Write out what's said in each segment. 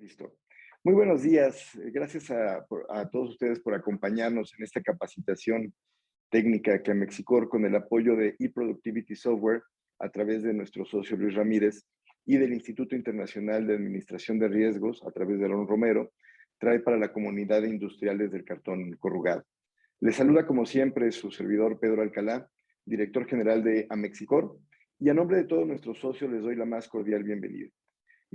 Listo. Muy buenos días. Gracias a todos ustedes por acompañarnos en esta capacitación técnica que Amexicor, con el apoyo de eProductivity Software, a través de nuestro socio Luis Ramírez y del Instituto Internacional de Administración de Riesgos, a través de Aaron Romero, trae para la comunidad de industriales del cartón corrugado. Les saluda como siempre su servidor Pedro Alcalá, director general de Amexicor, y a nombre de todos nuestros socios les doy la más cordial bienvenida.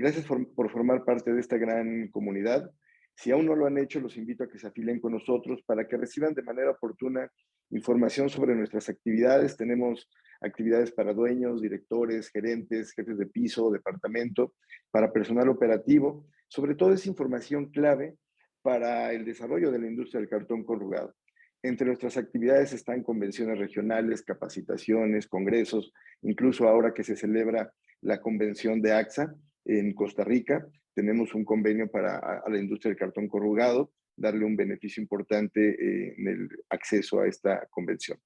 Gracias por formar parte de esta gran comunidad. Si aún no lo han hecho, los invito a que se afilen con nosotros para que reciban de manera oportuna información sobre nuestras actividades. Tenemos actividades para dueños, directores, gerentes, jefes de piso, departamento, para personal operativo. Sobre todo es información clave para el desarrollo de la industria del cartón corrugado. Entre nuestras actividades están convenciones regionales, capacitaciones, congresos, incluso ahora que se celebra la convención de AXA, en Costa Rica. Tenemos un convenio para la industria del cartón corrugado, darle un beneficio importante en el acceso a esta convención.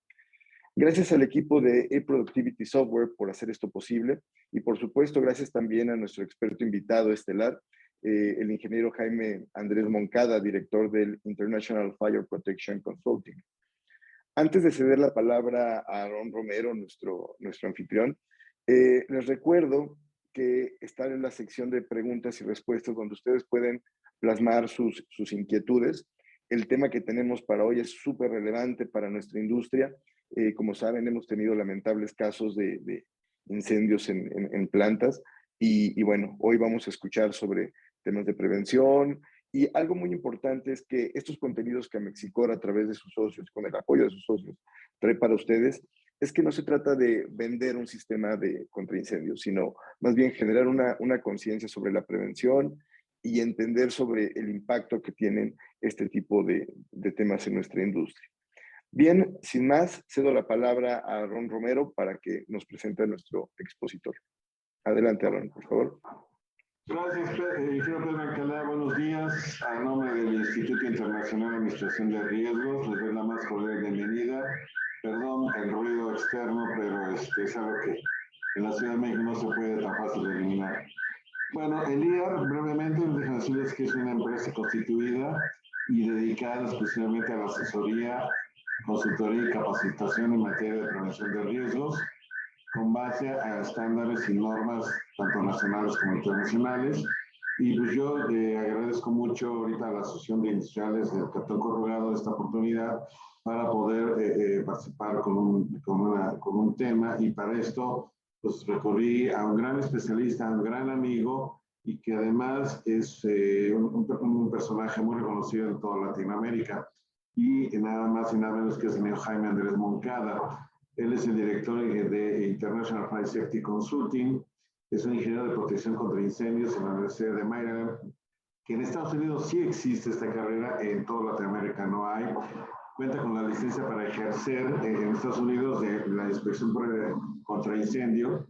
Gracias al equipo de eProductivity Software por hacer esto posible y por supuesto gracias también a nuestro experto invitado estelar, el ingeniero Jaime Andrés Moncada, director del International Fire Protection Consulting. Antes de ceder la palabra a Aaron Romero, nuestro anfitrión, les recuerdo que están en la sección de preguntas y respuestas donde ustedes pueden plasmar sus inquietudes. El tema que tenemos para hoy es súper relevante para nuestra industria. Como saben, hemos tenido lamentables casos de incendios en plantas y bueno, hoy vamos a escuchar sobre temas de prevención y algo muy importante es que estos contenidos que Amexicor a través de sus socios, con el apoyo de sus socios, trae para ustedes, es que no se trata de vender un sistema de contraincendios, sino más bien generar una conciencia sobre la prevención y entender sobre el impacto que tienen este tipo de temas en nuestra industria. Bien, sin más, cedo la palabra a Aaron Romero para que nos presente a nuestro expositor. Adelante, Aaron, por favor. Gracias, ingeniero Pedro Alcalá. Buenos días. A nombre del Instituto Internacional de Administración de Riesgos, les doy la más cordial bienvenida. Perdón el ruido externo, pero es algo que en la Ciudad de México no se puede tan fácil eliminar. Bueno, el IAR, brevemente, déjenme decirles que es una empresa constituida y dedicada exclusivamente a la asesoría, consultoría y capacitación en materia de prevención de riesgos, con base a estándares y normas tanto nacionales como internacionales. Y pues yo agradezco mucho ahorita a la Asociación de Industriales del Cartón Corrugado esta oportunidad para poder participar con un tema, y para esto pues recurrí a un gran especialista, a un gran amigo, y que además es un personaje muy reconocido en toda Latinoamérica, y nada más y nada menos que el señor Jaime Andrés Moncada. Él es el director de International Fire Safety Consulting, es un ingeniero de protección contra incendios en la Universidad de Maryland, que en Estados Unidos sí existe esta carrera, en toda Latinoamérica no hay. Cuenta con la licencia para ejercer en Estados Unidos de la inspección contra incendio.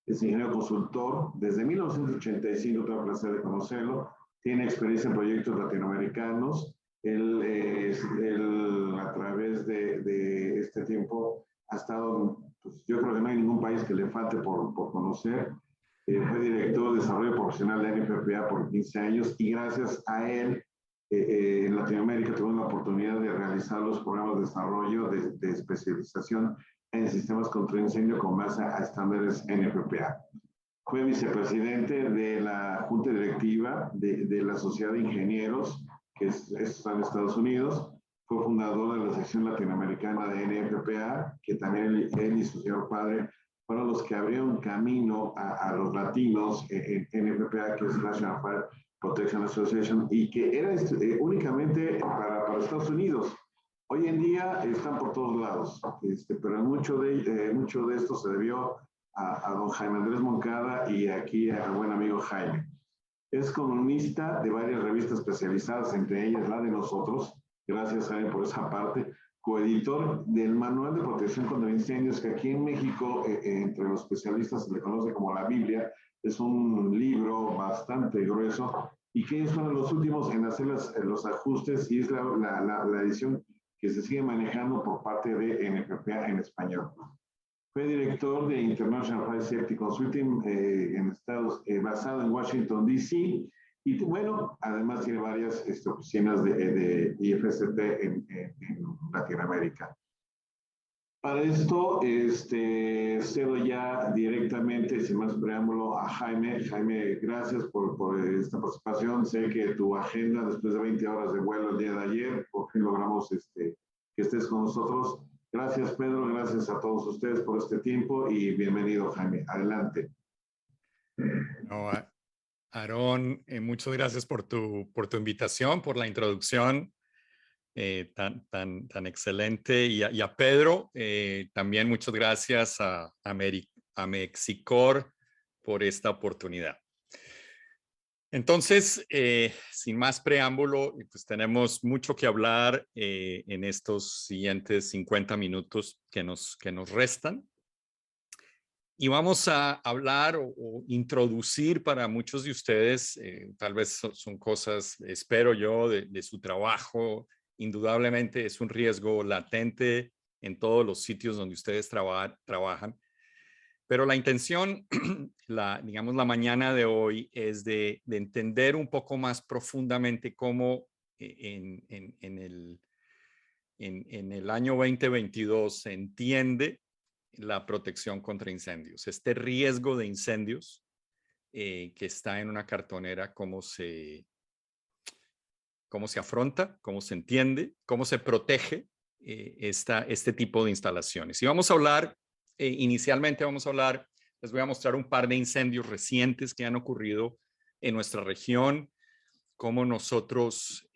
Es ingeniero consultor. Desde 1985 tuve el placer de conocerlo. Tiene experiencia en proyectos latinoamericanos. Él a través de este tiempo ha estado, pues yo creo que no hay ningún país que le falte por conocer. Fue director de desarrollo profesional de NFPA por 15 años, y gracias a él en Latinoamérica tuvimos la oportunidad de realizar los programas de desarrollo de especialización en sistemas contra incendio con base a estándares NFPA. Fue vicepresidente de la Junta Directiva de la Sociedad de Ingenieros, que está en Estados Unidos. Fue fundador de la sección latinoamericana de NFPA, que también él y su señor padre fueron los que abrieron camino a los latinos en NFPA, que es National Fire Protection Association, y que era únicamente para Estados Unidos. Hoy en día están por todos lados, pero mucho de esto se debió a don Jaime Andrés Moncada y aquí al buen amigo Jaime. Es columnista de varias revistas especializadas, entre ellas la de nosotros, gracias a él por esa parte, coeditor del Manual de Protección contra Incendios, que aquí en México, entre los especialistas, se le conoce como la Biblia. Es un libro bastante grueso y que es uno de los últimos en hacer los ajustes, y es la edición que se sigue manejando por parte de NFPA en español. Fue director de International Fire Safety Consulting basado en Washington, D.C., Y bueno, además tiene varias oficinas de IFST en Latinoamérica. Para esto, cedo ya directamente, sin más preámbulo, a Jaime. Jaime, gracias por esta participación. Sé que tu agenda, después de 20 horas de vuelo el día de ayer, por fin logramos que estés con nosotros. Gracias, Pedro. Gracias a todos ustedes por este tiempo y bienvenido, Jaime. Adelante. No, Aarón, muchas gracias por tu invitación, por la introducción tan excelente. Y a Pedro, también muchas gracias a Mexicor por esta oportunidad. Entonces, sin más preámbulo, pues tenemos mucho que hablar en estos siguientes 50 minutos que nos restan. Y vamos a hablar o introducir para muchos de ustedes, tal vez son cosas, espero yo, de su trabajo. Indudablemente es un riesgo latente en todos los sitios donde ustedes trabajan. Pero la intención, digamos, la mañana de hoy es de entender un poco más profundamente cómo en el año 2022 se entiende la protección contra incendios, este riesgo de incendios que está en una cartonera, cómo se afronta, cómo se entiende, cómo se protege este tipo de instalaciones. Y vamos a hablar, inicialmente vamos a hablar, les voy a mostrar un par de incendios recientes que han ocurrido en nuestra región, cómo nosotros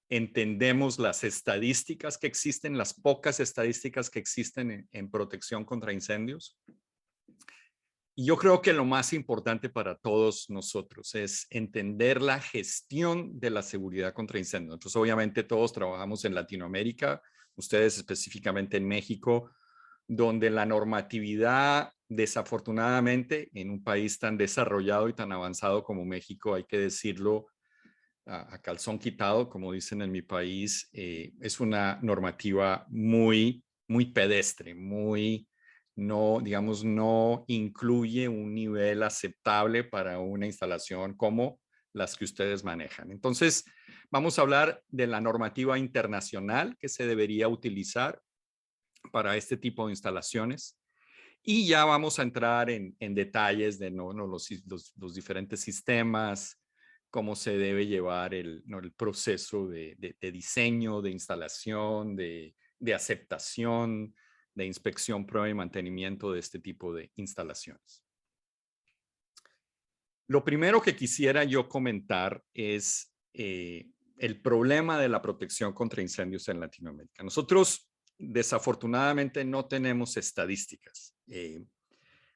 entendemos las estadísticas que existen, las pocas estadísticas que existen en protección contra incendios. Y yo creo que lo más importante para todos nosotros es entender la gestión de la seguridad contra incendios. Nosotros obviamente todos trabajamos en Latinoamérica, ustedes específicamente en México, donde la normatividad, desafortunadamente, en un país tan desarrollado y tan avanzado como México, hay que decirlo, a calzón quitado, como dicen en mi país, es una normativa muy pedestre, no, digamos, no incluye un nivel aceptable para una instalación como las que ustedes manejan. Entonces, vamos a hablar de la normativa internacional que se debería utilizar para este tipo de instalaciones. Y ya vamos a entrar en detalles de los diferentes sistemas, cómo se debe llevar el proceso de diseño, de instalación, de aceptación, de inspección, prueba y mantenimiento de este tipo de instalaciones. Lo primero que quisiera yo comentar es el problema de la protección contra incendios en Latinoamérica. Nosotros, desafortunadamente, no tenemos estadísticas.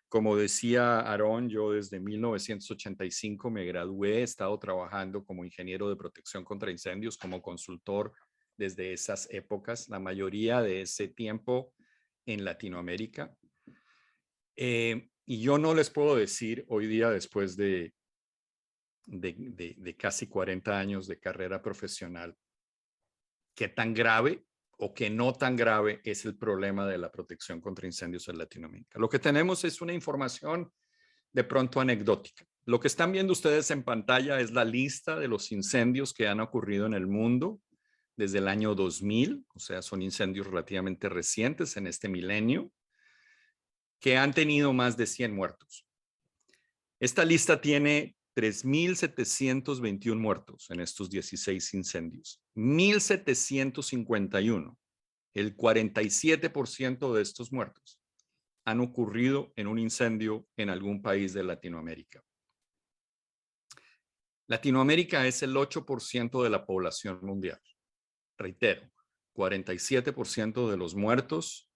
Como decía Aarón, yo desde 1985 me gradué, he estado trabajando como ingeniero de protección contra incendios, como consultor desde esas épocas, la mayoría de ese tiempo en Latinoamérica. Y yo no les puedo decir hoy día, después de casi 40 años de carrera profesional, qué tan grave o qué no tan grave es el problema de la protección contra incendios en Latinoamérica. Lo que tenemos es una información de pronto anecdótica. Lo que están viendo ustedes en pantalla es la lista de los incendios que han ocurrido en el mundo desde el año 2000, o sea, son incendios relativamente recientes en este milenio, que han tenido más de 100 muertos. Esta lista tiene 3.721 muertos en estos 16 incendios. 1.751, el 47% de estos muertos, han ocurrido en un incendio en algún país de Latinoamérica. Latinoamérica es el 8% de la población mundial. Reitero, 47% de los muertos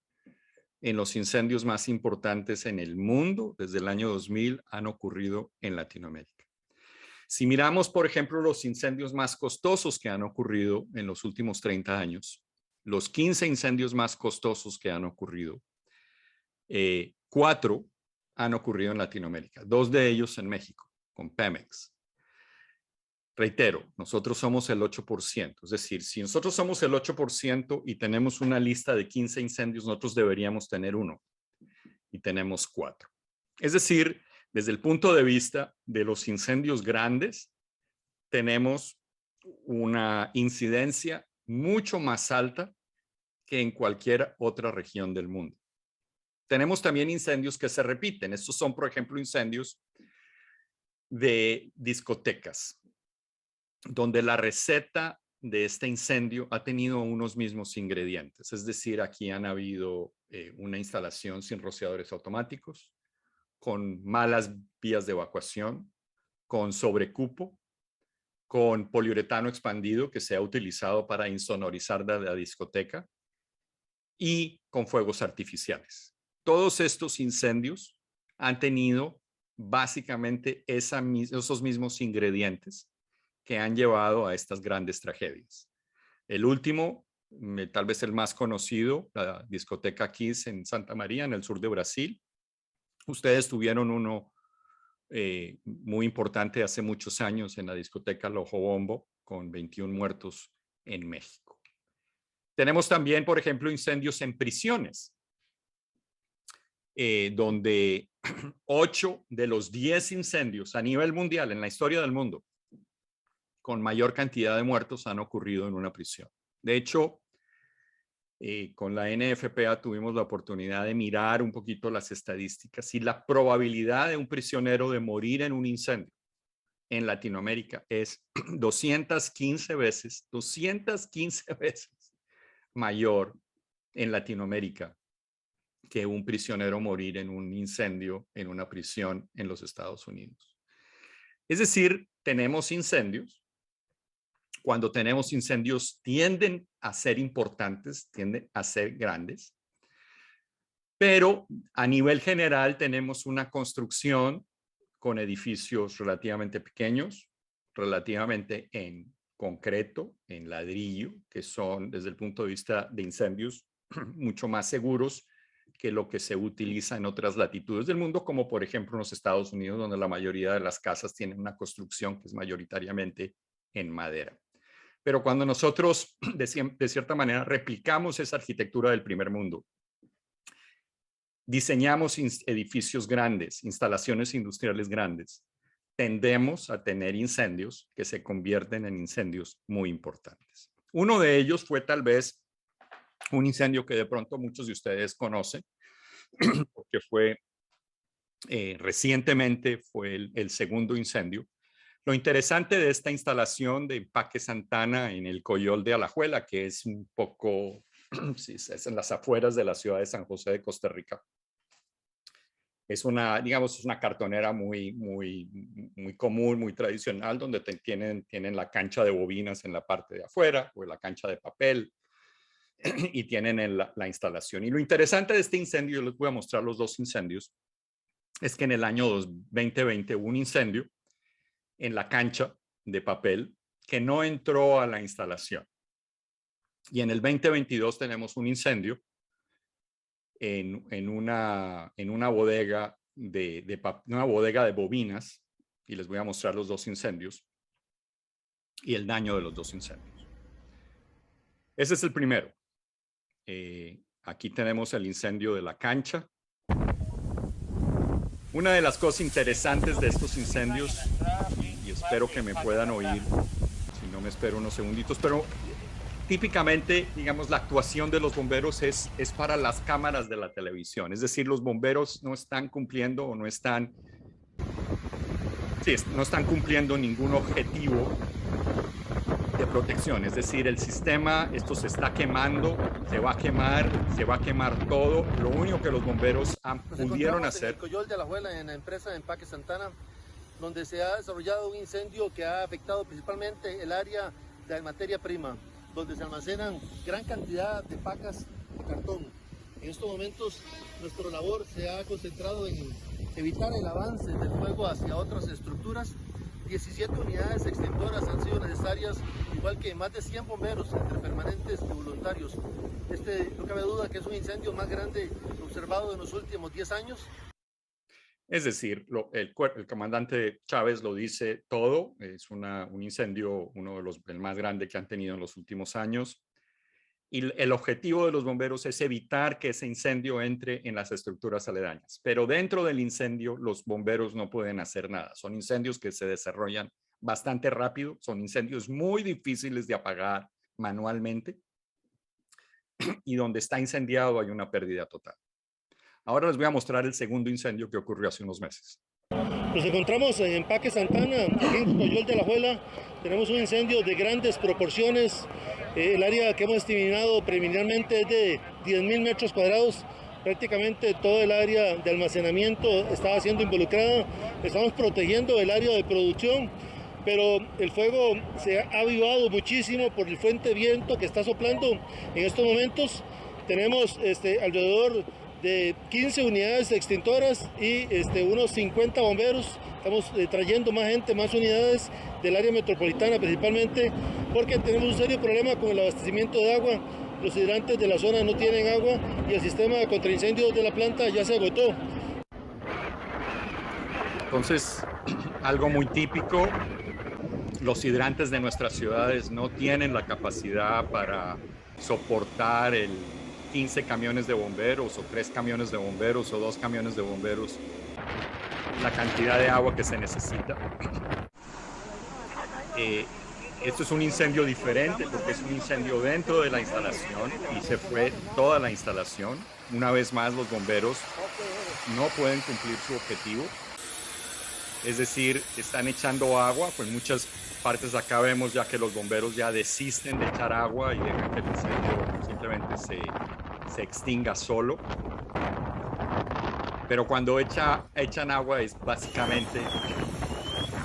en los incendios más importantes en el mundo desde el año 2000 han ocurrido en Latinoamérica. Si miramos, por ejemplo, los incendios más costosos que han ocurrido en los últimos 30 años, los 15 incendios más costosos que han ocurrido, 4 han ocurrido en Latinoamérica, 2 de ellos en México, con Pemex. Reitero, nosotros somos el 8%, es decir, si nosotros somos el 8% y tenemos una lista de 15 incendios, nosotros deberíamos tener 1 y tenemos 4. Es decir, desde el punto de vista de los incendios grandes, tenemos una incidencia mucho más alta que en cualquier otra región del mundo. Tenemos también incendios que se repiten. Estos son, por ejemplo, incendios de discotecas, donde la receta de este incendio ha tenido unos mismos ingredientes. Es decir, aquí han habido una instalación sin rociadores automáticos, con malas vías de evacuación, con sobrecupo, con poliuretano expandido que se ha utilizado para insonorizar la discoteca y con fuegos artificiales. Todos estos incendios han tenido básicamente esos mismos ingredientes que han llevado a estas grandes tragedias. El último, tal vez el más conocido, la discoteca Kiss en Santa María, en el sur de Brasil. Ustedes tuvieron uno muy importante hace muchos años en la discoteca Lojo Bombo, con 21 muertos en México. Tenemos también, por ejemplo, incendios en prisiones, donde 8 de los 10 incendios a nivel mundial, en la historia del mundo, con mayor cantidad de muertos han ocurrido en una prisión. De hecho, con la NFPA tuvimos la oportunidad de mirar un poquito las estadísticas y la probabilidad de un prisionero de morir en un incendio en Latinoamérica es 215 veces mayor en Latinoamérica que un prisionero morir en un incendio en una prisión en los Estados Unidos. Es decir, tenemos incendios. Cuando tenemos incendios tienden a ser importantes, tienden a ser grandes, pero a nivel general tenemos una construcción con edificios relativamente pequeños, relativamente en concreto, en ladrillo, que son desde el punto de vista de incendios mucho más seguros que lo que se utiliza en otras latitudes del mundo, como por ejemplo en los Estados Unidos, donde la mayoría de las casas tienen una construcción que es mayoritariamente en madera. Pero cuando nosotros, de cierta manera, replicamos esa arquitectura del primer mundo, diseñamos edificios grandes, instalaciones industriales grandes, tendemos a tener incendios que se convierten en incendios muy importantes. Uno de ellos fue tal vez un incendio que de pronto muchos de ustedes conocen, porque fue recientemente fue el segundo incendio. Lo interesante de esta instalación de Empaque Santana en el Coyol de Alajuela, que es un poco, sí, es en las afueras de la ciudad de San José de Costa Rica, es una, digamos, es una cartonera muy común, muy tradicional, donde tienen la cancha de bobinas en la parte de afuera, o la cancha de papel, y tienen la instalación. Y lo interesante de este incendio, yo les voy a mostrar los dos incendios, es que en el año 2020 hubo un incendio en la cancha de papel que no entró a la instalación. Y en el 2022 tenemos un incendio en una bodega una bodega de bobinas, y les voy a mostrar los dos incendios y el daño de los dos incendios. Ese es el primero. Aquí tenemos el incendio de la cancha. Una de las cosas interesantes de estos incendios, y espero que me puedan oír, si no me espero unos segunditos, pero típicamente, digamos, la actuación de los bomberos es para las cámaras de la televisión. Es decir, los bomberos no están cumpliendo o no están cumpliendo ningún objetivo de protección. Es decir, el sistema, esto se está quemando, se va a quemar todo. Lo único que los bomberos pudieron hacer. En el Coyol de Alajuela, en la empresa de Empaque Santana, donde se ha desarrollado un incendio que ha afectado principalmente el área de materia prima, donde se almacenan gran cantidad de pacas de cartón. En estos momentos nuestra labor se ha concentrado en evitar el avance del fuego hacia otras estructuras. 17 unidades extintoras han sido necesarias, igual que más de 100 bomberos entre permanentes y voluntarios. No cabe duda que es un incendio más grande observado en los últimos 10 años. Es decir, el comandante Chávez lo dice todo. Es un incendio, el más grande que han tenido en los últimos años. Y el objetivo de los bomberos es evitar que ese incendio entre en las estructuras aledañas. Pero dentro del incendio, los bomberos no pueden hacer nada. Son incendios que se desarrollan bastante rápido, son incendios muy difíciles de apagar manualmente y donde está incendiado hay una pérdida total. Ahora les voy a mostrar el segundo incendio que ocurrió hace unos meses. Nos encontramos en Empaque Santana, aquí en Coyol de la Juela. Tenemos un incendio de grandes proporciones. El área que hemos estimado preliminarmente es de 10.000 metros cuadrados. Prácticamente todo el área de almacenamiento estaba siendo involucrada. Estamos protegiendo el área de producción, pero el fuego se ha avivado muchísimo por el fuerte viento que está soplando en estos momentos. Tenemos alrededor de 15 unidades extintoras y unos 50 bomberos. Estamos trayendo más gente, más unidades del área metropolitana principalmente, porque tenemos un serio problema con el abastecimiento de agua. Los hidrantes de la zona no tienen agua y el sistema contra incendios de la planta ya se agotó. Entonces, algo muy típico, los hidrantes de nuestras ciudades no tienen la capacidad para soportar el 15 camiones de bomberos o 3 camiones de bomberos o 2 camiones de bomberos, la cantidad de agua que se necesita. Esto es un incendio diferente porque es un incendio dentro de la instalación y se fue toda la instalación. Una vez más, los bomberos no pueden cumplir su objetivo. Es decir, están echando agua, pues muchas partes de acá vemos ya que los bomberos ya desisten de echar agua y dejan que el incendio simplemente se extinga solo. Pero cuando echan agua es básicamente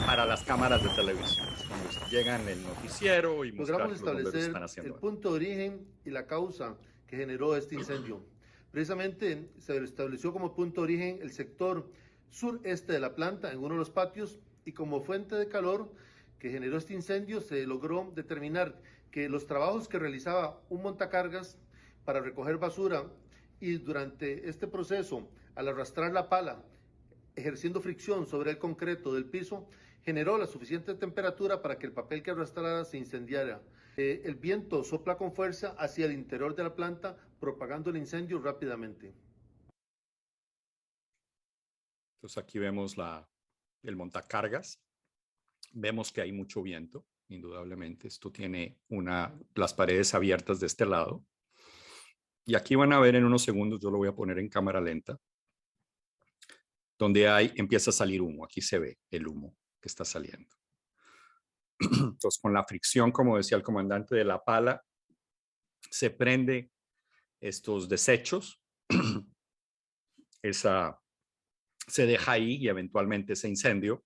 para las cámaras de televisión. Cuando llegan el noticiero y logramos establecer el punto de origen y la causa que generó este incendio. Precisamente se estableció como punto de origen el sector sureste de la planta, en uno de los patios, y como fuente de calor que generó este incendio se logró determinar que los trabajos que realizaba un montacargas para recoger basura y durante este proceso, al arrastrar la pala, ejerciendo fricción sobre el concreto del piso, generó la suficiente temperatura para que el papel que arrastrara se incendiara. El viento sopla con fuerza hacia el interior de la planta, propagando el incendio rápidamente. Entonces aquí vemos el montacargas. Vemos que hay mucho viento, indudablemente. Esto tiene las paredes abiertas de este lado. Y aquí van a ver en unos segundos, yo lo voy a poner en cámara lenta, donde empieza a salir humo. Aquí se ve el humo que está saliendo. Entonces, con la fricción, como decía el comandante, de la pala, se prende estos desechos. Se deja ahí y eventualmente ese incendio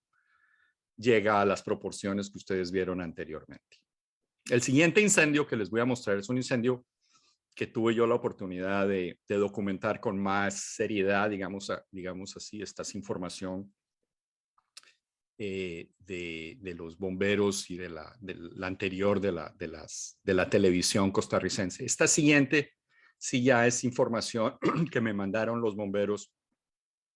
llega a las proporciones que ustedes vieron anteriormente. El siguiente incendio que les voy a mostrar es un incendio que tuve yo la oportunidad de documentar con más seriedad, digamos así, esta información de los bomberos y de la anterior de la televisión costarricense. Esta siguiente sí ya es información que me mandaron los bomberos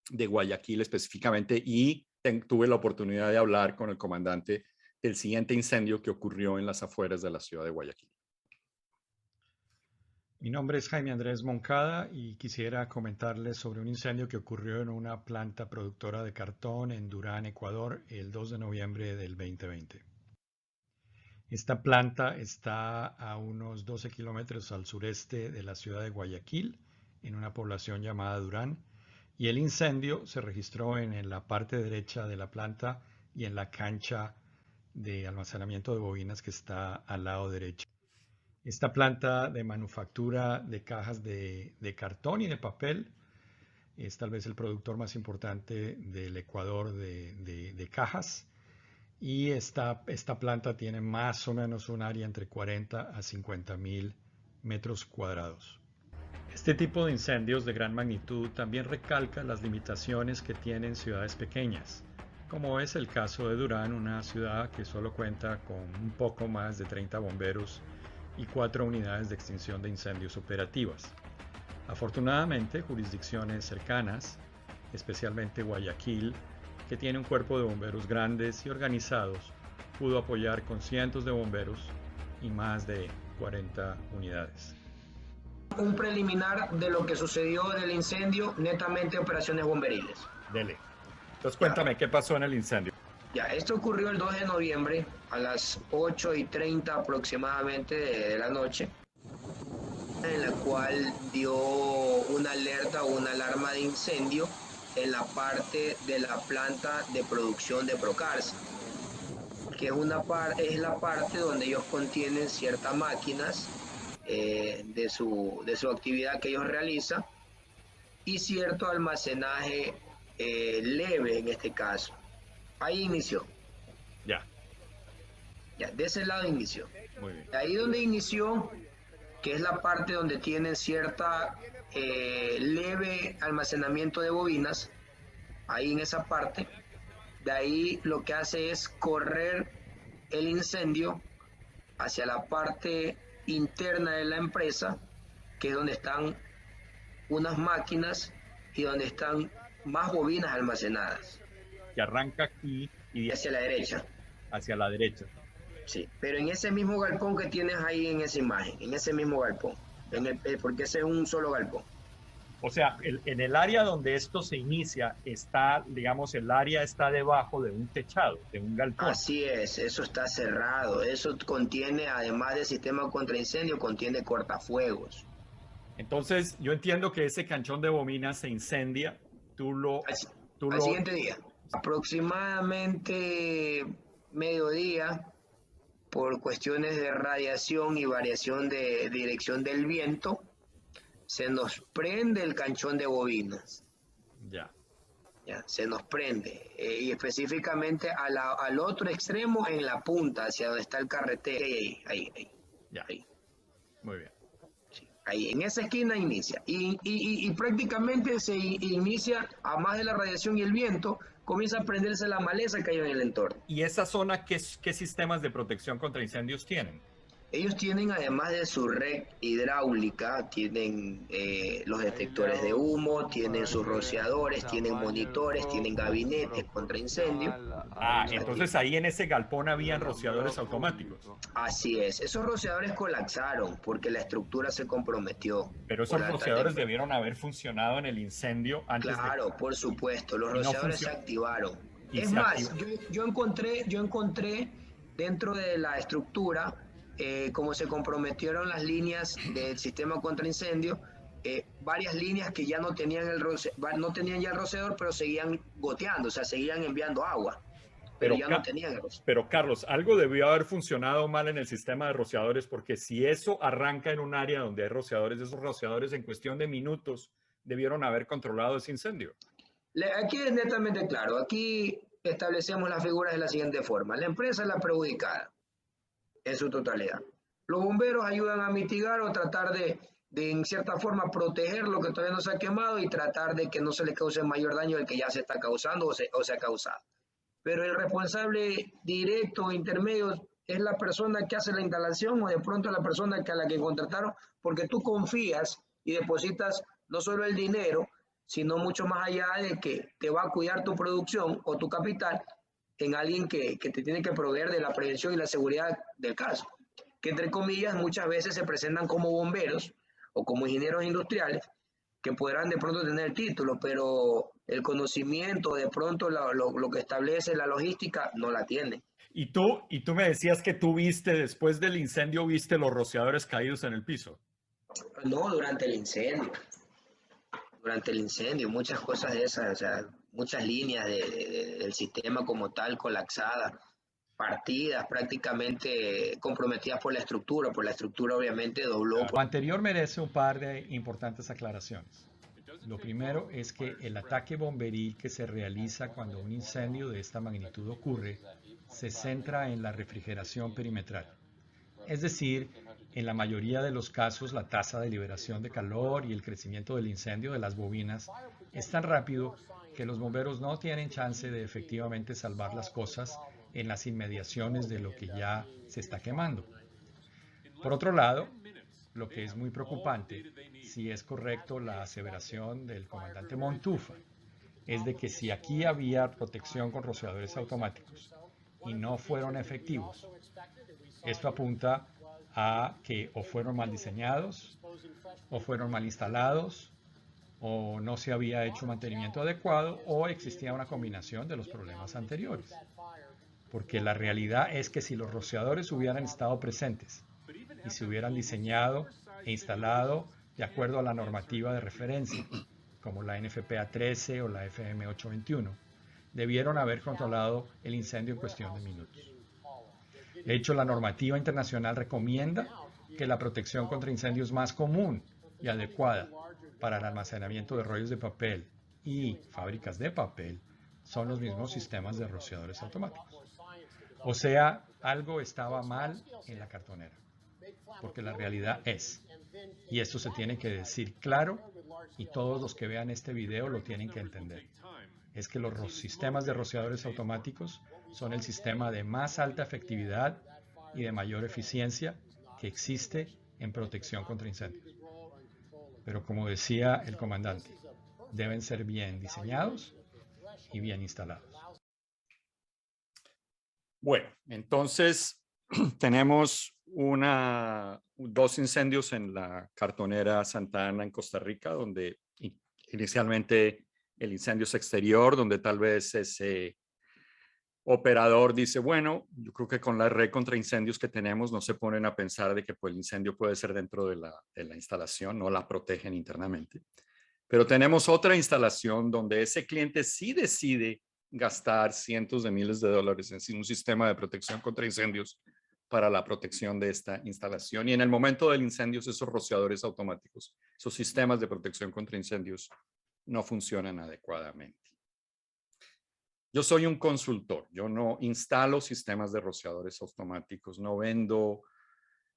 de Guayaquil específicamente y tuve la oportunidad de hablar con el comandante del siguiente incendio que ocurrió en las afueras de la ciudad de Guayaquil. Mi nombre es Jaime Andrés Moncada y quisiera comentarles sobre un incendio que ocurrió en una planta productora de cartón en Durán, Ecuador, el 2 de noviembre del 2020. Esta planta está a unos 12 kilómetros al sureste de la ciudad de Guayaquil, en una población llamada Durán, y el incendio se registró en la parte derecha de la planta y en la cancha de almacenamiento de bobinas que está al lado derecho. Esta planta de manufactura de cajas de cartón y de papel es tal vez el productor más importante del Ecuador de cajas, y esta planta tiene más o menos un área entre 40 a 50.000 metros cuadrados. Este tipo de incendios de gran magnitud también recalca las limitaciones que tienen ciudades pequeñas, como es el caso de Durán, una ciudad que solo cuenta con un poco más de 30 bomberos y 4 unidades de extinción de incendios operativas. Afortunadamente, jurisdicciones cercanas, especialmente Guayaquil, que tiene un cuerpo de bomberos grandes y organizados, pudo apoyar con cientos de bomberos y más de 40 unidades. Un preliminar de lo que sucedió en el incendio, netamente operaciones bomberiles. Dele. Entonces cuéntame, ¿qué pasó en el incendio? Ya, esto ocurrió el 2 de noviembre a las 8:30 aproximadamente de la noche, en la cual dio una alerta o una alarma de incendio en la parte de la planta de producción de Procarsa, que es la parte donde ellos contienen ciertas máquinas de su actividad que ellos realizan y cierto almacenaje leve en este caso. Ahí inició. Ya, Ya, de ese lado inició. muy bien. De ahí donde inició, que es la parte donde tienen cierta leve almacenamiento de bobinas, ahí en esa parte, de ahí lo que hace es correr el incendio hacia la parte interna de la empresa, que es donde están unas máquinas y donde están más bobinas almacenadas. Que arranca aquí y Hacia la derecha. hacia la derecha. Sí, pero en ese mismo galpón que tienes ahí en esa imagen, en ese mismo galpón, porque ese es un solo galpón. O sea, en el área donde esto se inicia, está, digamos, el área está debajo de un techado, de un galpón. Así es, eso está cerrado, eso contiene, además del sistema contra incendio, contiene cortafuegos. Entonces, yo entiendo que ese canchón de bobinas se incendia, Al siguiente día, aproximadamente mediodía, por cuestiones de radiación y variación de dirección del viento, se nos prende el canchón de bobinas. Ya. Ya, se nos prende. Y específicamente al otro extremo, en la punta, hacia donde está el carretero. Ahí. Ya. Ahí. Muy bien. Sí, ahí, en esa esquina inicia. Y prácticamente se inicia, a más de la radiación y el viento, comienza a prenderse la maleza que hay en el entorno. ¿Y esa zona qué sistemas de protección contra incendios tienen? Ellos tienen, además de su red hidráulica, tienen los detectores de humo, tienen sus rociadores, tienen monitores, tienen gabinetes contra incendio. Ah, entonces ahí en ese galpón habían rociadores automáticos. Así es, esos rociadores colapsaron porque la estructura se comprometió. Pero esos rociadores debieron haber funcionado en el incendio antes. Claro, por supuesto, los rociadores se activaron. Es más, yo encontré dentro de la estructura, como se comprometieron las líneas del sistema contra incendio, varias líneas que ya no tenían ya el rociador, pero seguían goteando, o sea, seguían enviando agua. Pero ya no tenían el rociador. Pero Carlos, algo debió haber funcionado mal en el sistema de rociadores, porque si eso arranca en un área donde hay rociadores, esos rociadores en cuestión de minutos debieron haber controlado ese incendio. Aquí es netamente claro, aquí establecemos las figuras de la siguiente forma. La empresa es la perjudicada en su totalidad. Los bomberos ayudan a mitigar o tratar de en cierta forma proteger lo que todavía no se ha quemado y tratar de que no se le cause mayor daño del que ya se está causando o se ha causado. Pero el responsable directo o intermedio es la persona que hace la instalación o de pronto la persona a la que contrataron, porque tú confías y depositas no solo el dinero, sino mucho más allá de que te va a cuidar tu producción o tu capital en alguien que te tiene que proveer de la prevención y la seguridad del caso, que entre comillas muchas veces se presentan como bomberos o como ingenieros industriales, que podrán de pronto tener el título, pero el conocimiento, de pronto lo que establece la logística, no la tiene. Y tú me decías que tú viste, después del incendio, viste los rociadores caídos en el piso. No, durante el incendio. Durante el incendio, muchas cosas de esas, o sea, muchas líneas del sistema como tal colapsadas, partidas, prácticamente comprometidas por la estructura obviamente dobló. Lo anterior merece un par de importantes aclaraciones. Lo primero es que el ataque bomberil que se realiza cuando un incendio de esta magnitud ocurre se centra en la refrigeración perimetral. Es decir, en la mayoría de los casos la tasa de liberación de calor y el crecimiento del incendio de las bobinas es tan rápido que los bomberos no tienen chance de efectivamente salvar las cosas en las inmediaciones de lo que ya se está quemando. Por otro lado, lo que es muy preocupante, si es correcto la aseveración del comandante Montufa, es de que si aquí había protección con rociadores automáticos y no fueron efectivos, esto apunta a que o fueron mal diseñados, o fueron mal instalados, o no se había hecho mantenimiento adecuado, o existía una combinación de los problemas anteriores. porque la realidad es que si los rociadores hubieran estado presentes y se hubieran diseñado e instalado de acuerdo a la normativa de referencia, como la NFPA 13 o la FM 821, debieron haber controlado el incendio en cuestión de minutos. De hecho, la normativa internacional recomienda que la protección contra incendios más común y adecuada para el almacenamiento de rollos de papel y fábricas de papel son los mismos sistemas de rociadores automáticos. O sea, algo estaba mal en la cartonera, porque la realidad es, y esto se tiene que decir claro, y todos los que vean este video lo tienen que entender, es que los sistemas de rociadores automáticos son el sistema de más alta efectividad y de mayor eficiencia que existe en protección contra incendios. Pero como decía el comandante, deben ser bien diseñados y bien instalados. Bueno, entonces tenemos dos incendios en la cartonera Santa Ana en Costa Rica, donde inicialmente el incendio es exterior, donde tal vez ese operador dice, bueno, yo creo que con la red contra incendios que tenemos no se ponen a pensar de que pues, el incendio puede ser dentro de la instalación, no la protegen internamente. Pero tenemos otra instalación donde ese cliente sí decide gastar cientos de miles de dólares en un sistema de protección contra incendios para la protección de esta instalación. Y en el momento del incendio, esos rociadores automáticos, esos sistemas de protección contra incendios no funcionan adecuadamente. Yo soy un consultor, yo no instalo sistemas de rociadores automáticos, no vendo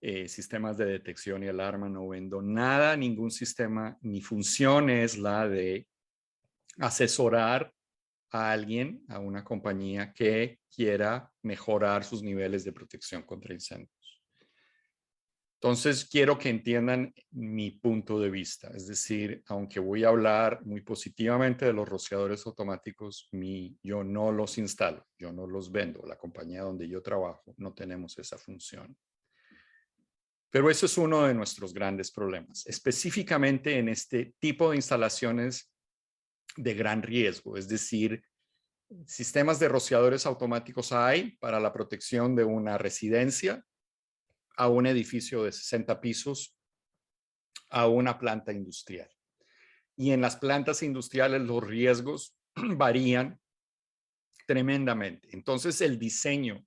sistemas de detección y alarma, no vendo nada, ningún sistema. Mi función es la de asesorar a alguien, a una compañía que quiera mejorar sus niveles de protección contra incendios. Entonces, quiero que entiendan mi punto de vista. Es decir, aunque voy a hablar muy positivamente de los rociadores automáticos, yo no los instalo, yo no los vendo. La compañía donde yo trabajo no tenemos esa función. Pero eso es uno de nuestros grandes problemas, específicamente en este tipo de instalaciones de gran riesgo. Es decir, sistemas de rociadores automáticos hay para la protección de una residencia, a un edificio de 60 pisos, a una planta industrial. Y en las plantas industriales los riesgos varían tremendamente. Entonces el diseño,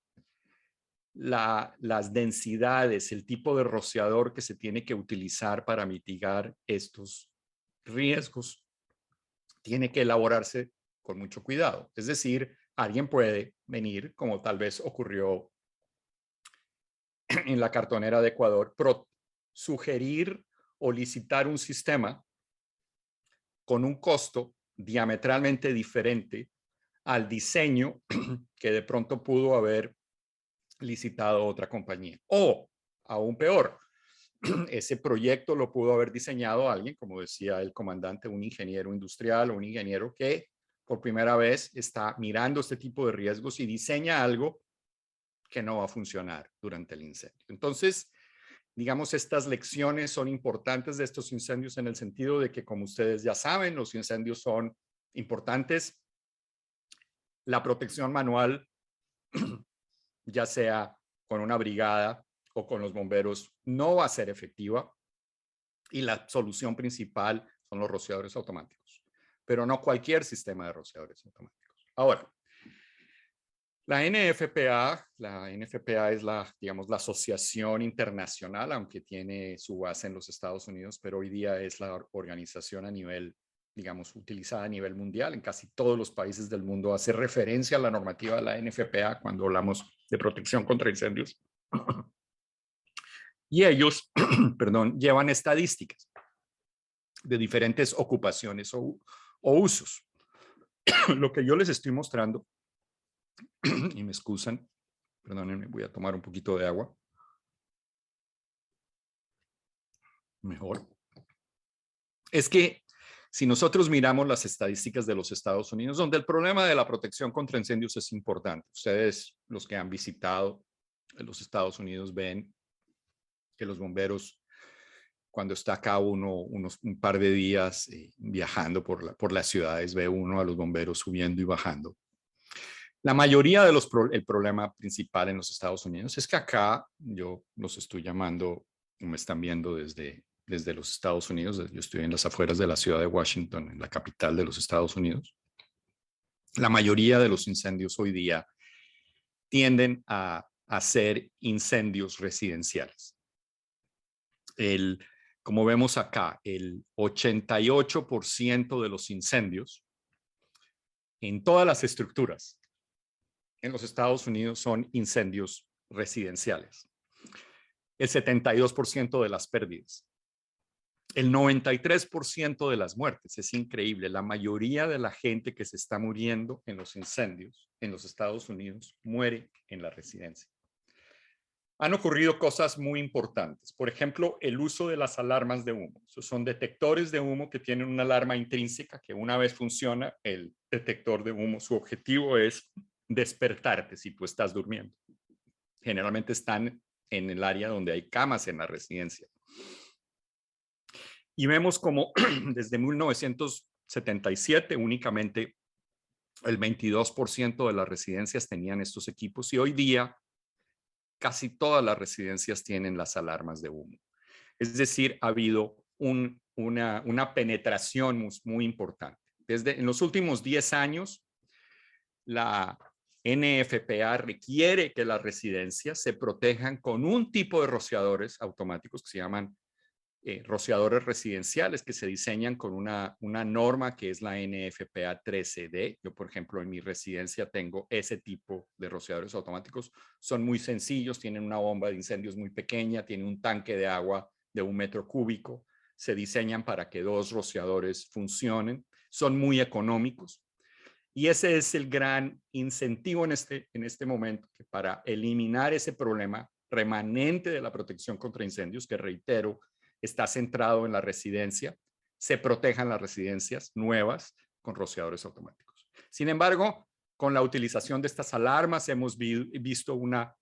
las densidades, el tipo de rociador que se tiene que utilizar para mitigar estos riesgos, tiene que elaborarse con mucho cuidado. Es decir, alguien puede venir, como tal vez ocurrió en la cartonera de Ecuador, sugerir o licitar un sistema con un costo diametralmente diferente al diseño que de pronto pudo haber licitado otra compañía. O, aún peor, ese proyecto lo pudo haber diseñado alguien, como decía el comandante, un ingeniero industrial o un ingeniero que por primera vez está mirando este tipo de riesgos y diseña algo que no va a funcionar durante el incendio. Entonces, digamos, estas lecciones son importantes de estos incendios en el sentido de que, como ustedes ya saben, los incendios son importantes. La protección manual, ya sea con una brigada o con los bomberos, no va a ser efectiva. Y la solución principal son los rociadores automáticos, pero no cualquier sistema de rociadores automáticos. Ahora, la NFPA es digamos, la asociación internacional, aunque tiene su base en los Estados Unidos, pero hoy día es la organización a nivel, digamos, utilizada a nivel mundial. En casi todos los países del mundo hace referencia a la normativa de la NFPA cuando hablamos de protección contra incendios. Y ellos, perdón, llevan estadísticas de diferentes ocupaciones o usos. Lo que yo les estoy mostrando, y me excusan, perdónenme, voy a tomar un poquito de agua. Mejor. Es que si nosotros miramos las estadísticas de los Estados Unidos, donde el problema de la protección contra incendios es importante. Ustedes, los que han visitado los Estados Unidos, ven que los bomberos, cuando está acá un par de días viajando por las ciudades, ve uno a los bomberos subiendo y bajando. La mayoría de el problema principal en los Estados Unidos es que acá, yo los estoy llamando, me están viendo desde los Estados Unidos, yo estoy en las afueras de la ciudad de Washington, en la capital de los Estados Unidos. La mayoría de los incendios hoy día tienden a ser incendios residenciales. Como vemos acá, el 88% de los incendios en todas las estructuras en los Estados Unidos son incendios residenciales. El 72% de las pérdidas. El 93% de las muertes. Es increíble. La mayoría de la gente que se está muriendo en los incendios en los Estados Unidos muere en la residencia. Han ocurrido cosas muy importantes. Por ejemplo, el uso de las alarmas de humo. Esos son detectores de humo que tienen una alarma intrínseca que una vez funciona el detector de humo, su objetivo es despertarte si tú estás durmiendo. Generalmente están en el área donde hay camas en la residencia. Y vemos como desde 1977 únicamente el 22% de las residencias tenían estos equipos y hoy día casi todas las residencias tienen las alarmas de humo. Es decir, ha habido una penetración muy importante. En los últimos 10 años, la NFPA requiere que las residencias se protejan con un tipo de rociadores automáticos que se llaman rociadores residenciales, que se diseñan con una norma que es la NFPA 13D. Yo, por ejemplo, en mi residencia tengo ese tipo de rociadores automáticos. Son muy sencillos, tienen una bomba de incendios muy pequeña, tienen un tanque de agua de 1 metro cúbico. Se diseñan para que 2 rociadores funcionen. Son muy económicos. Y ese es el gran incentivo en este momento, que para eliminar ese problema remanente de la protección contra incendios, que reitero, está centrado en la residencia, se protejan las residencias nuevas con rociadores automáticos. Sin embargo, con la utilización de estas alarmas hemos visto una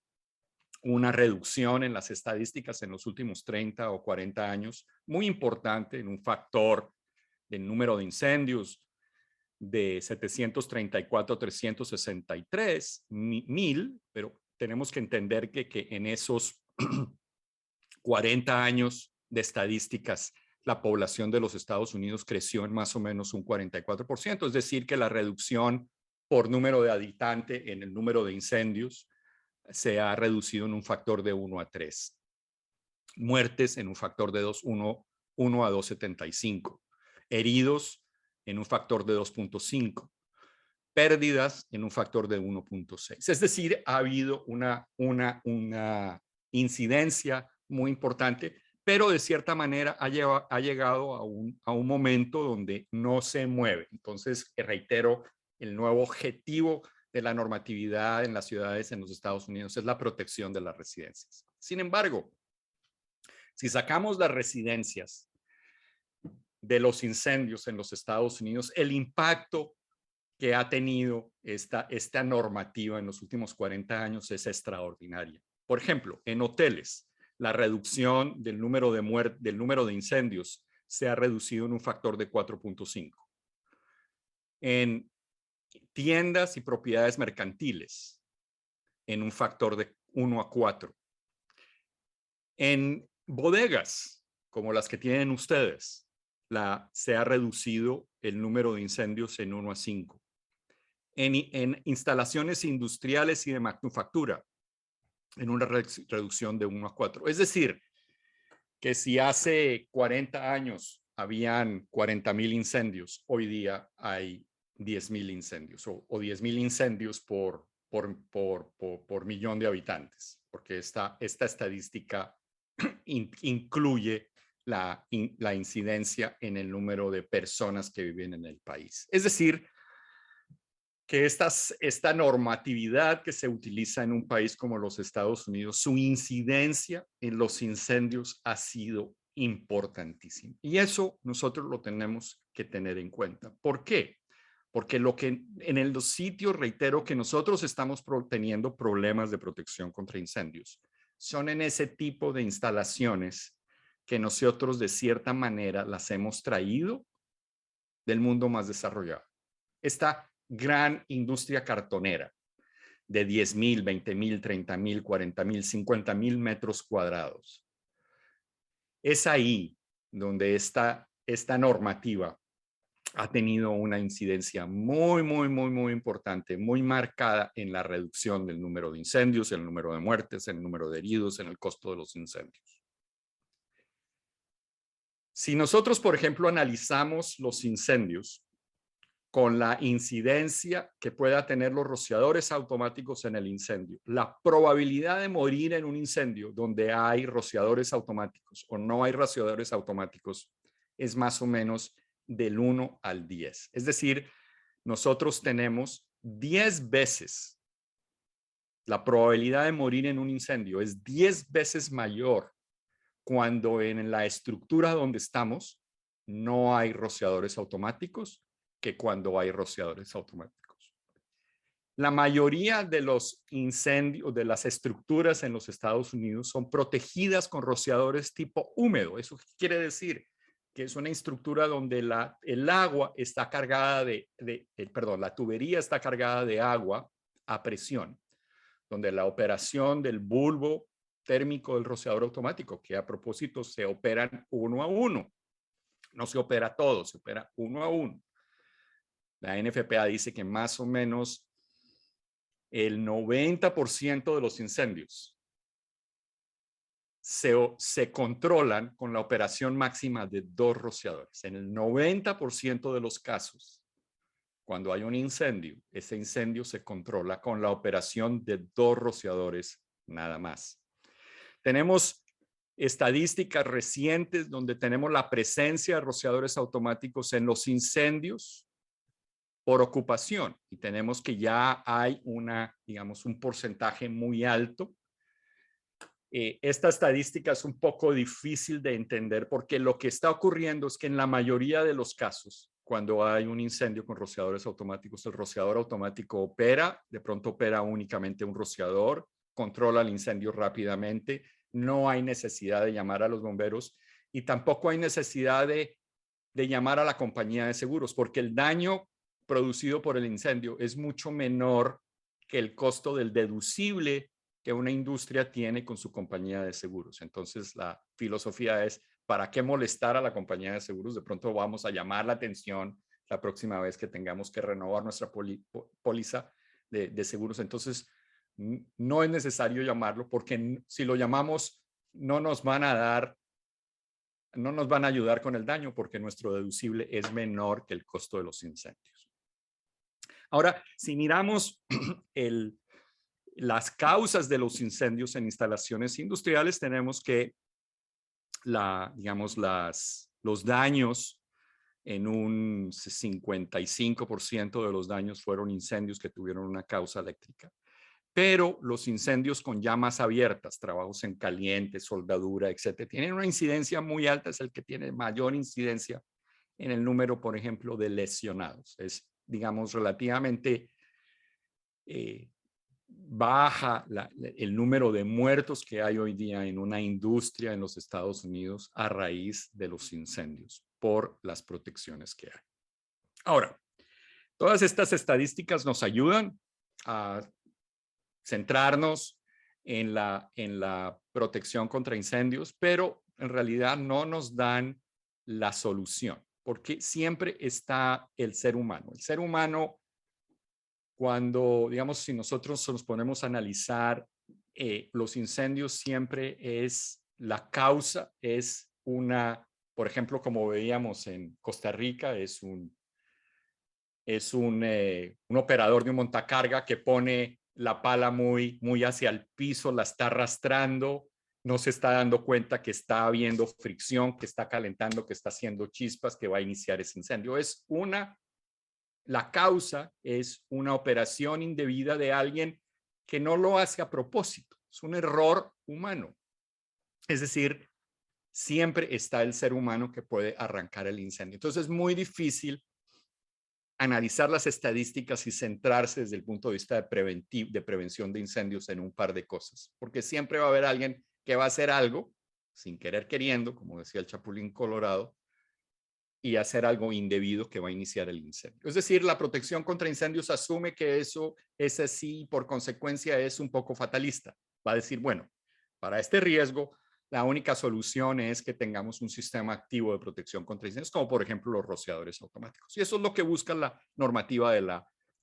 reducción en las estadísticas en los últimos 30 o 40 años, muy importante en un factor del número de incendios de 734 a 363 mil, pero tenemos que entender que en esos 40 años de estadísticas, la población de los Estados Unidos creció en más o menos un 44%, es decir, que la reducción por número de habitante en el número de incendios se ha reducido en un factor de 1 a 3. Muertes en un factor de 1 a 2,75. Heridos en un factor de 2,5. Pérdidas en un factor de 1,6. Es decir, ha habido una incidencia muy importante, pero de cierta manera ha llegado a un momento donde no se mueve. Entonces, reitero, el nuevo objetivo de la normatividad en las ciudades en los Estados Unidos es la protección de las residencias. Sin embargo, si sacamos las residencias de los incendios en los Estados Unidos, el impacto que ha tenido esta normativa en los últimos 40 años es extraordinaria. Por ejemplo, en hoteles, la reducción del número de incendios se ha reducido en un factor de 4,5. En tiendas y propiedades mercantiles, en un factor de 1 a 4. En bodegas, como las que tienen ustedes, se ha reducido el número de incendios en 1 a 5. En instalaciones industriales y de manufactura, en una reducción de 1 a 4. Es decir, que si hace 40 años habían 40,000 incendios, hoy día hay 10,000 incendios o 10,000 incendios por millón de habitantes, porque esta estadística incluye la incidencia en el número de personas que viven en el país. Es decir, que esta normatividad que se utiliza en un país como los Estados Unidos, su incidencia en los incendios ha sido importantísima. Y eso nosotros lo tenemos que tener en cuenta. ¿Por qué? Porque en los sitios, reitero, que nosotros estamos teniendo problemas de protección contra incendios, son en ese tipo de instalaciones que nosotros de cierta manera las hemos traído del mundo más desarrollado. Esta gran industria cartonera, de 10,000, 20,000, 30,000, 40,000, 50,000 metros cuadrados. Es ahí donde esta normativa ha tenido una incidencia muy, muy, muy, muy importante, muy marcada en la reducción del número de incendios, el número de muertes, el número de heridos, en el costo de los incendios. Si nosotros, por ejemplo, analizamos los incendios con la incidencia que pueda tener los rociadores automáticos en el incendio, la probabilidad de morir en un incendio donde hay rociadores automáticos o no hay rociadores automáticos es más o menos del 1 al 10. Es decir, nosotros tenemos 10 veces la probabilidad de morir en un incendio, es 10 veces mayor cuando en la estructura donde estamos no hay rociadores automáticos que cuando hay rociadores automáticos. La mayoría de los incendios, de las estructuras en los Estados Unidos son protegidas con rociadores tipo húmedo. ¿Eso qué quiere decir? Que es una estructura donde el agua está cargada la tubería está cargada de agua a presión, donde la operación del bulbo térmico del rociador automático, que a propósito se operan 1 a 1, no se opera todo, se opera 1 a 1. La NFPA dice que más o menos el 90% de los incendios se controlan con la operación máxima de 2 rociadores. En el 90% de los casos, cuando hay un incendio, ese incendio se controla con la operación de 2 rociadores nada más. Tenemos estadísticas recientes donde tenemos la presencia de rociadores automáticos en los incendios por ocupación y tenemos que ya hay un porcentaje muy alto. Esta estadística es un poco difícil de entender porque lo que está ocurriendo es que en la mayoría de los casos, cuando hay un incendio con rociadores automáticos, el rociador automático opera, de pronto opera únicamente un rociador, controla el incendio rápidamente, no hay necesidad de llamar a los bomberos y tampoco hay necesidad de llamar a la compañía de seguros porque el daño producido por el incendio es mucho menor que el costo del deducible que una industria tiene con su compañía de seguros. Entonces, la filosofía es, ¿para qué molestar a la compañía de seguros? De pronto vamos a llamar la atención la próxima vez que tengamos que renovar nuestra póliza de seguros. Entonces, no es necesario llamarlo porque si lo llamamos, no nos van a ayudar con el daño porque nuestro deducible es menor que el costo de los incendios. Ahora, si miramos las causas de los incendios en instalaciones industriales, tenemos que los daños, en un 55% de los daños fueron incendios que tuvieron una causa eléctrica. Pero los incendios con llamas abiertas, trabajos en caliente, soldadura, etcétera, tienen una incidencia muy alta, es el que tiene mayor incidencia en el número, por ejemplo, de lesionados. Es, relativamente baja el número de muertos que hay hoy día en una industria en los Estados Unidos a raíz de los incendios por las protecciones que hay. Ahora, todas estas estadísticas nos ayudan a centrarnos en la protección contra incendios, pero en realidad no nos dan la solución, porque siempre está el ser humano. El ser humano, cuando, si nosotros nos ponemos a analizar los incendios, siempre la causa es por ejemplo, como veíamos en Costa Rica, es un operador de un montacarga que pone la pala muy, muy hacia el piso, la está arrastrando, no se está dando cuenta que está habiendo fricción, que está calentando, que está haciendo chispas, que va a iniciar ese incendio. La causa es una operación indebida de alguien que no lo hace a propósito, es un error humano. Es decir, siempre está el ser humano que puede arrancar el incendio. Entonces es muy difícil analizar las estadísticas y centrarse desde el punto de vista de prevención de incendios en un par de cosas, porque siempre va a haber alguien que va a hacer algo sin querer queriendo, como decía el Chapulín Colorado, y hacer algo indebido que va a iniciar el incendio. Es decir, la protección contra incendios asume que eso es así y por consecuencia es un poco fatalista. Va a decir, bueno, para este riesgo, la única solución es que tengamos un sistema activo de protección contra incendios, como por ejemplo los rociadores automáticos. Y eso es lo que busca la normativa de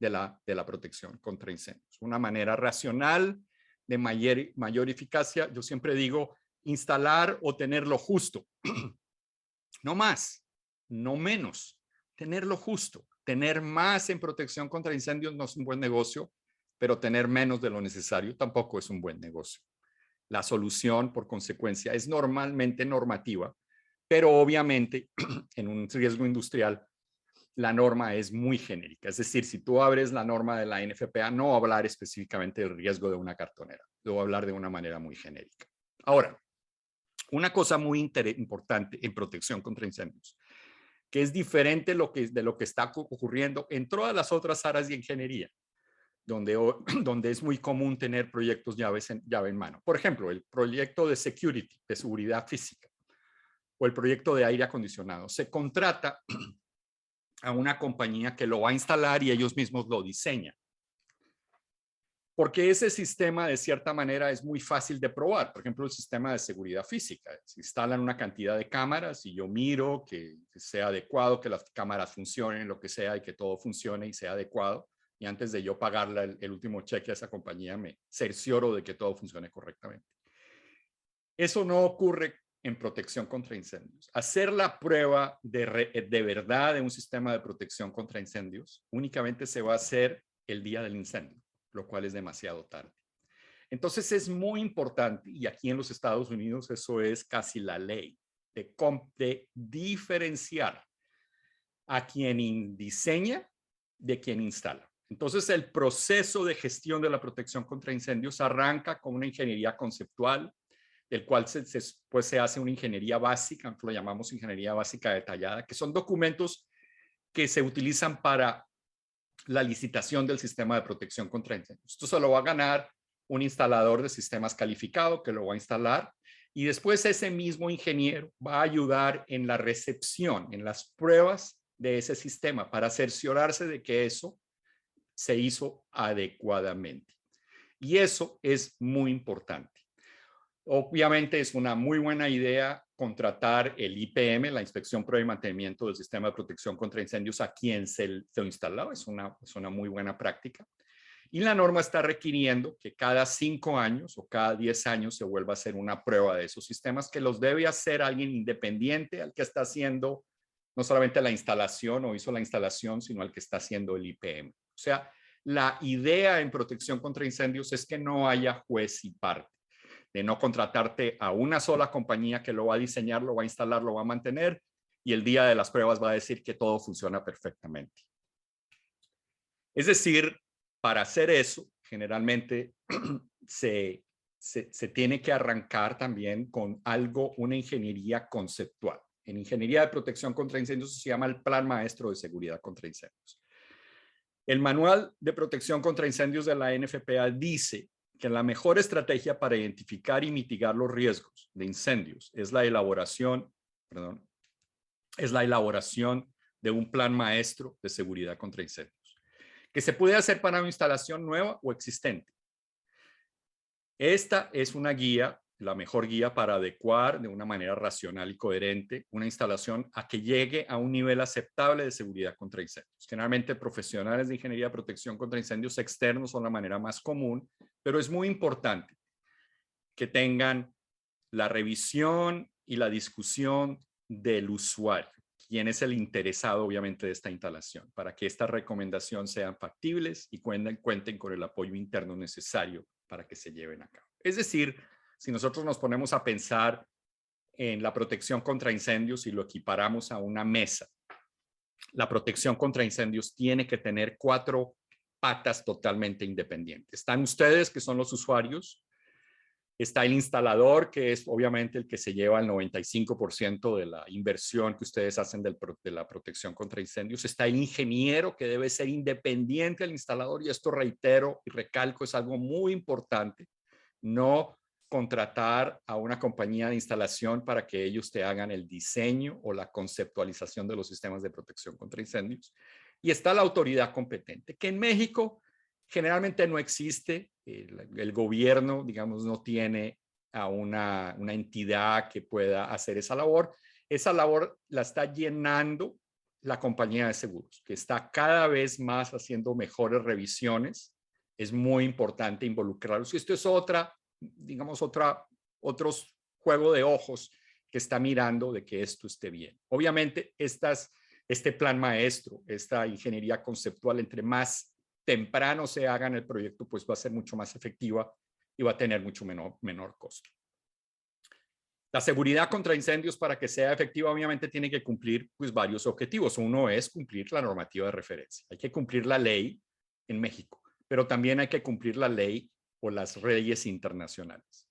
la protección contra incendios. Una manera racional de mayor eficacia. Yo siempre digo, instalar o tener lo justo. No más, no menos. Tener lo justo. Tener más en protección contra incendios no es un buen negocio, pero tener menos de lo necesario tampoco es un buen negocio. La solución, por consecuencia, es normalmente normativa, pero obviamente en un riesgo industrial la norma es muy genérica. Es decir, si tú abres la norma de la NFPA, no va a hablar específicamente del riesgo de una cartonera. Lo va a hablar de una manera muy genérica. Ahora, una cosa muy importante en protección contra incendios, que es diferente de lo que está ocurriendo en todas las otras áreas de ingeniería, donde es muy común tener proyectos llave en mano. Por ejemplo, el proyecto de security, de seguridad física, o el proyecto de aire acondicionado. Se contrata a una compañía que lo va a instalar y ellos mismos lo diseñan. Porque ese sistema, de cierta manera, es muy fácil de probar. Por ejemplo, el sistema de seguridad física. Se instalan una cantidad de cámaras y yo miro que sea adecuado, que las cámaras funcionen, lo que sea, y que todo funcione y sea adecuado. Y antes de yo pagarle el último cheque a esa compañía, me cercioro de que todo funcione correctamente. Eso no ocurre en protección contra incendios. Hacer la prueba de verdad de un sistema de protección contra incendios únicamente se va a hacer el día del incendio, lo cual es demasiado tarde. Entonces es muy importante, y aquí en los Estados Unidos eso es casi la ley, de diferenciar a quien diseña de quien instala. Entonces el proceso de gestión de la protección contra incendios arranca con una ingeniería conceptual, del cual pues se hace una ingeniería básica, lo llamamos ingeniería básica detallada, que son documentos que se utilizan para la licitación del sistema de protección contra incendios. Esto se lo va a ganar un instalador de sistemas calificado que lo va a instalar y después ese mismo ingeniero va a ayudar en la recepción, en las pruebas de ese sistema para cerciorarse de que eso se hizo adecuadamente. Y eso es muy importante. Obviamente es una muy buena idea contratar el IPM, la Inspección, Prueba y Mantenimiento del Sistema de Protección contra Incendios, a quien se lo instaló. Es una muy buena práctica. Y la norma está requiriendo que cada 5 años o cada 10 años se vuelva a hacer una prueba de esos sistemas, que los debe hacer alguien independiente al que está haciendo no solamente la instalación o hizo la instalación, sino al que está haciendo el IPM. O sea, la idea en protección contra incendios es que no haya juez y parte, de no contratarte a una sola compañía que lo va a diseñar, lo va a instalar, lo va a mantener y el día de las pruebas va a decir que todo funciona perfectamente. Es decir, para hacer eso, generalmente se tiene que arrancar también con algo, una ingeniería conceptual. En ingeniería de protección contra incendios se llama el Plan Maestro de Seguridad contra Incendios. El Manual de Protección contra Incendios de la NFPA dice que la mejor estrategia para identificar y mitigar los riesgos de incendios es la elaboración de un plan maestro de seguridad contra incendios, que se puede hacer para una instalación nueva o existente. Esta es una guía, la mejor guía para adecuar de una manera racional y coherente una instalación a que llegue a un nivel aceptable de seguridad contra incendios. Generalmente profesionales de ingeniería de protección contra incendios externos son la manera más común, pero es muy importante que tengan la revisión y la discusión del usuario, quien es el interesado obviamente de esta instalación, para que estas recomendaciones sean factibles y cuenten con el apoyo interno necesario para que se lleven a cabo. Es decir, si nosotros nos ponemos a pensar en la protección contra incendios y lo equiparamos a una mesa, la protección contra incendios tiene que tener 4 patas totalmente independientes. Están ustedes, que son los usuarios. Está el instalador, que es obviamente el que se lleva el 95% de la inversión que ustedes hacen de la protección contra incendios. Está el ingeniero, que debe ser independiente del instalador, y esto reitero y recalco, es algo muy importante. No contratar a una compañía de instalación para que ellos te hagan el diseño o la conceptualización de los sistemas de protección contra incendios. Y está la autoridad competente, que en México generalmente no existe. El gobierno, digamos, no tiene a una entidad que pueda hacer esa labor. Esa labor la está llenando la compañía de seguros, que está cada vez más haciendo mejores revisiones. Es muy importante involucrarlos. Y esto es otros juego de ojos que está mirando de que esto esté bien. Obviamente, este plan maestro, esta ingeniería conceptual, entre más temprano se haga en el proyecto, pues va a ser mucho más efectiva y va a tener mucho menor costo. La seguridad contra incendios, para que sea efectiva, obviamente tiene que cumplir pues, varios objetivos. Uno es cumplir la normativa de referencia. Hay que cumplir la ley en México, pero también hay que cumplir la ley o las leyes internacionales.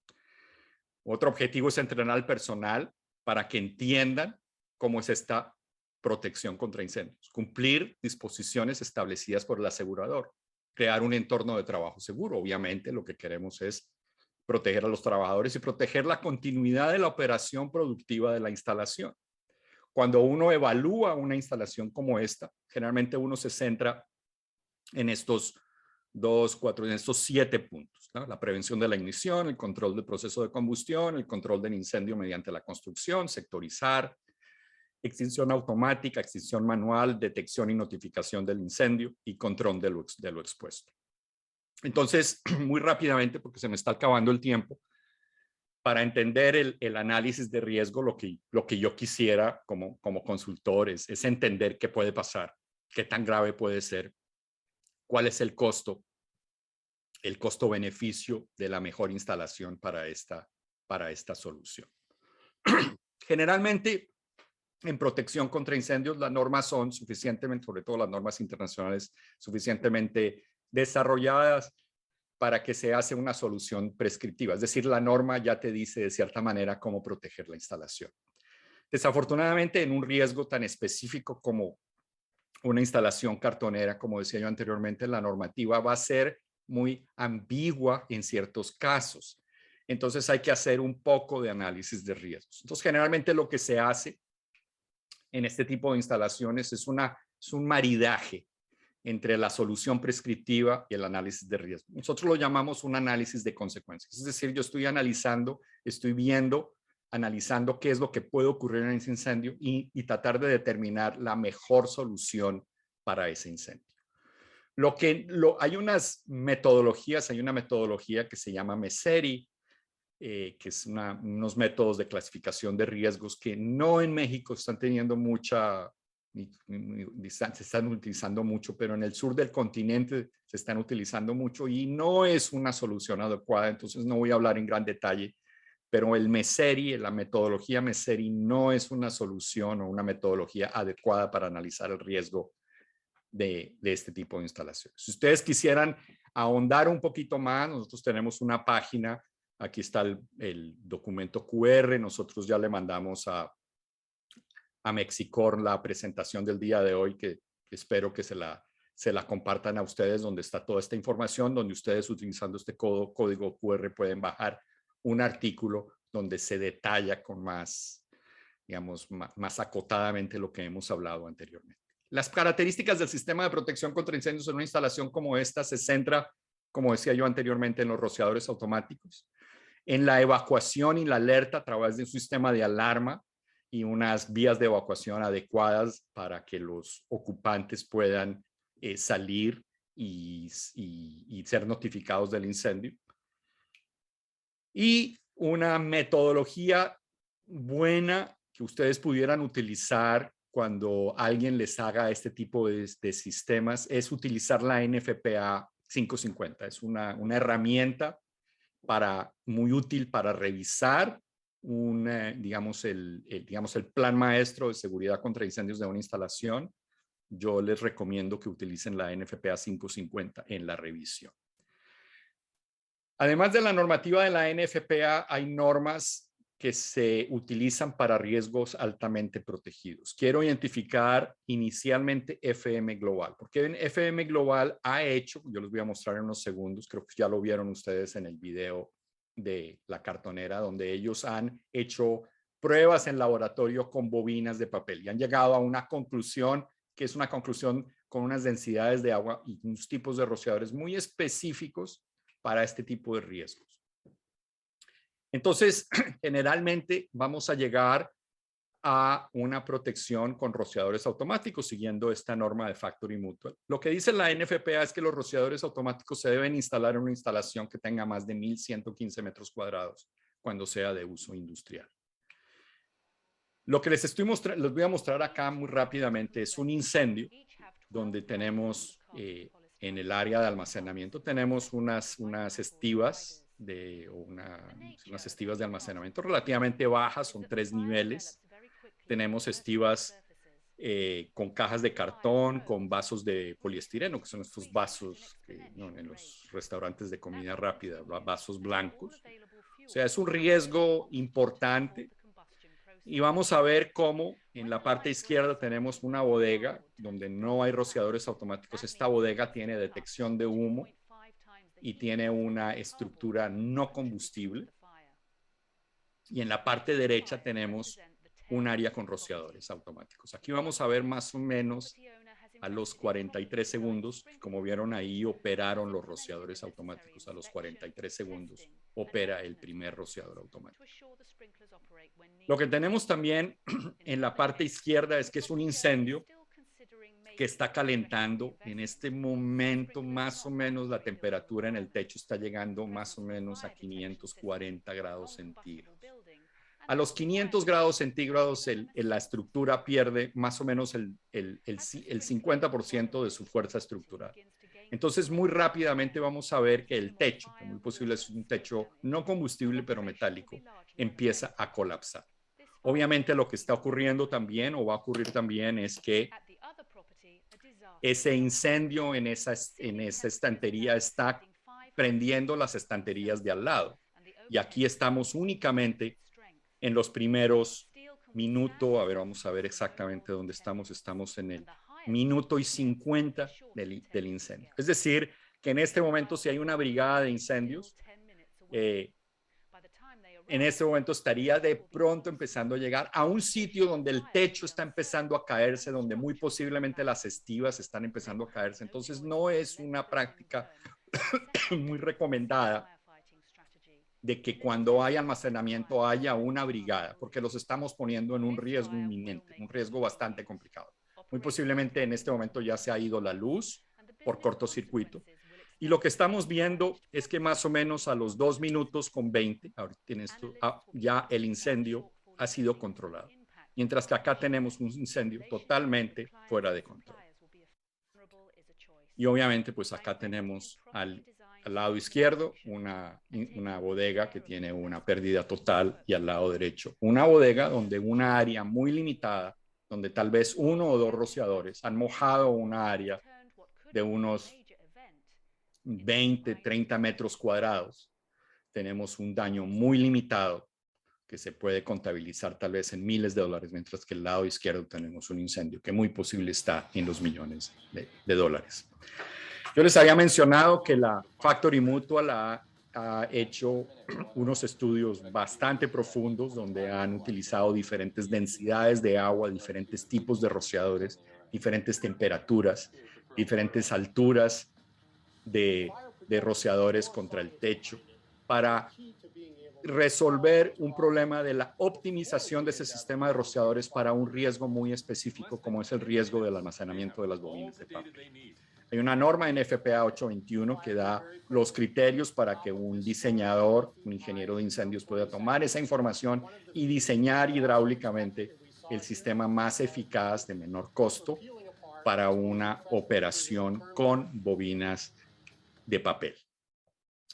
Otro objetivo es entrenar al personal para que entiendan cómo es esta protección contra incendios. Cumplir disposiciones establecidas por el asegurador. Crear un entorno de trabajo seguro. Obviamente lo que queremos es proteger a los trabajadores y proteger la continuidad de la operación productiva de la instalación. Cuando uno evalúa una instalación como esta, generalmente uno se centra en estos 7 puntos, ¿no? La prevención de la ignición, el control del proceso de combustión, el control del incendio mediante la construcción, sectorizar, extinción automática, extinción manual, detección y notificación del incendio y control de lo expuesto. Entonces, muy rápidamente, porque se me está acabando el tiempo, para entender el análisis de riesgo, lo que yo quisiera como consultor es entender qué puede pasar, qué tan grave puede ser, cuál es el costo-beneficio de la mejor instalación para esta solución. Generalmente, en protección contra incendios, las normas son suficientemente, sobre todo las normas internacionales, suficientemente desarrolladas para que se hace una solución prescriptiva. Es decir, la norma ya te dice de cierta manera cómo proteger la instalación. Desafortunadamente, en un riesgo tan específico como una instalación cartonera, como decía yo anteriormente, la normativa va a ser muy ambigua en ciertos casos. Entonces hay que hacer un poco de análisis de riesgos. Entonces, generalmente lo que se hace en este tipo de instalaciones es un maridaje entre la solución prescriptiva y el análisis de riesgo. Nosotros lo llamamos un análisis de consecuencias. Es decir, yo estoy analizando qué es lo que puede ocurrir en ese incendio y tratar de determinar la mejor solución para ese incendio. Hay unas metodologías, hay una metodología que se llama MESERI, que es unos métodos de clasificación de riesgos que no en México están teniendo se están utilizando mucho, pero en el sur del continente se están utilizando mucho y no es una solución adecuada. Entonces no voy a hablar en gran detalle, pero el MESERI, la metodología MESERI no es una solución o una metodología adecuada para analizar el riesgo de este tipo de instalaciones. Si ustedes quisieran ahondar un poquito más, nosotros tenemos una página, aquí está el documento QR, nosotros ya le mandamos a Mexicor la presentación del día de hoy, que espero que se la compartan a ustedes, donde está toda esta información, donde ustedes utilizando este código QR pueden bajar un artículo donde se detalla con más acotadamente lo que hemos hablado anteriormente. Las características del sistema de protección contra incendios en una instalación como esta se centra, como decía yo anteriormente, en los rociadores automáticos, en la evacuación y la alerta a través de un sistema de alarma y unas vías de evacuación adecuadas para que los ocupantes puedan salir y ser notificados del incendio. Y una metodología buena que ustedes pudieran utilizar cuando alguien les haga este tipo de sistemas es utilizar la NFPA 550. Es una herramienta muy útil para revisar el plan maestro de seguridad contra incendios de una instalación. Yo les recomiendo que utilicen la NFPA 550 en la revisión. Además de la normativa de la NFPA, hay normas que se utilizan para riesgos altamente protegidos. Quiero identificar inicialmente FM Global, porque FM Global ha hecho, yo les voy a mostrar en unos segundos, creo que ya lo vieron ustedes en el video de la cartonera, donde ellos han hecho pruebas en laboratorio con bobinas de papel y han llegado a una conclusión que es una conclusión con unas densidades de agua y unos tipos de rociadores muy específicos para este tipo de riesgos. Entonces, generalmente vamos a llegar a una protección con rociadores automáticos siguiendo esta norma de Factory Mutual. Lo que dice la NFPA es que los rociadores automáticos se deben instalar en una instalación que tenga más de 1.115 metros cuadrados cuando sea de uso industrial. Lo que les voy a mostrar acá muy rápidamente es un incendio donde tenemos en el área de almacenamiento tenemos unas estivas unas estivas de almacenamiento relativamente bajas, son 3 niveles. Tenemos estivas con cajas de cartón, con vasos de poliestireno, que son estos vasos en los restaurantes de comida rápida, vasos blancos. O sea, es un riesgo importante. Y vamos a ver cómo en la parte izquierda tenemos una bodega donde no hay rociadores automáticos. Esta bodega tiene detección de humo y tiene una estructura no combustible. Y en la parte derecha tenemos un área con rociadores automáticos. Aquí vamos a ver más o menos a los 43 segundos. Como vieron ahí, operaron los rociadores automáticos. A los 43 segundos opera el primer rociador automático. Lo que tenemos también en la parte izquierda es que es un incendio que está calentando. En este momento, más o menos, la temperatura en el techo está llegando más o menos a 540 grados centígrados. A los 500 grados centígrados, la estructura pierde más o menos el 50% de su fuerza estructural. Entonces, muy rápidamente vamos a ver que el techo, que muy posible es un techo no combustible, pero metálico, empieza a colapsar. Obviamente, lo que está ocurriendo también, o va a ocurrir también, es que ese incendio en esa estantería está prendiendo las estanterías de al lado. Y aquí estamos únicamente en los primeros minutos. A ver, vamos a ver exactamente dónde estamos. Estamos en el minuto y 50 del incendio. Es decir, que en este momento, si hay una brigada de incendios, en este momento estaría de pronto empezando a llegar a un sitio donde el techo está empezando a caerse, donde muy posiblemente las estivas están empezando a caerse. Entonces, no es una práctica muy recomendada de que cuando hay almacenamiento haya una brigada, porque los estamos poniendo en un riesgo inminente, un riesgo bastante complicado. Muy posiblemente en este momento ya se ha ido la luz por cortocircuito. Y lo que estamos viendo es que más o menos a los 2 minutos con 20, ahorita ya el incendio ha sido controlado. Mientras que acá tenemos un incendio totalmente fuera de control. Y obviamente pues acá tenemos al lado izquierdo una bodega que tiene una pérdida total y al lado derecho una bodega donde una área muy limitada, donde tal vez 1 o 2 rociadores han mojado una área de unos 20, 30 metros cuadrados. Tenemos un daño muy limitado que se puede contabilizar tal vez en miles de dólares, mientras que el lado izquierdo tenemos un incendio que muy posible está en los millones de dólares. Yo les había mencionado que la Factory Mutual ha hecho unos estudios bastante profundos donde han utilizado diferentes densidades de agua, diferentes tipos de rociadores, diferentes temperaturas, diferentes alturas de rociadores contra el techo para resolver un problema de la optimización de ese sistema de rociadores para un riesgo muy específico, como es el riesgo del almacenamiento de las bobinas de papel. Hay una norma en NFPA 821 que da los criterios para que un diseñador, un ingeniero de incendios pueda tomar esa información y diseñar hidráulicamente el sistema más eficaz de menor costo para una operación con bobinas de papel.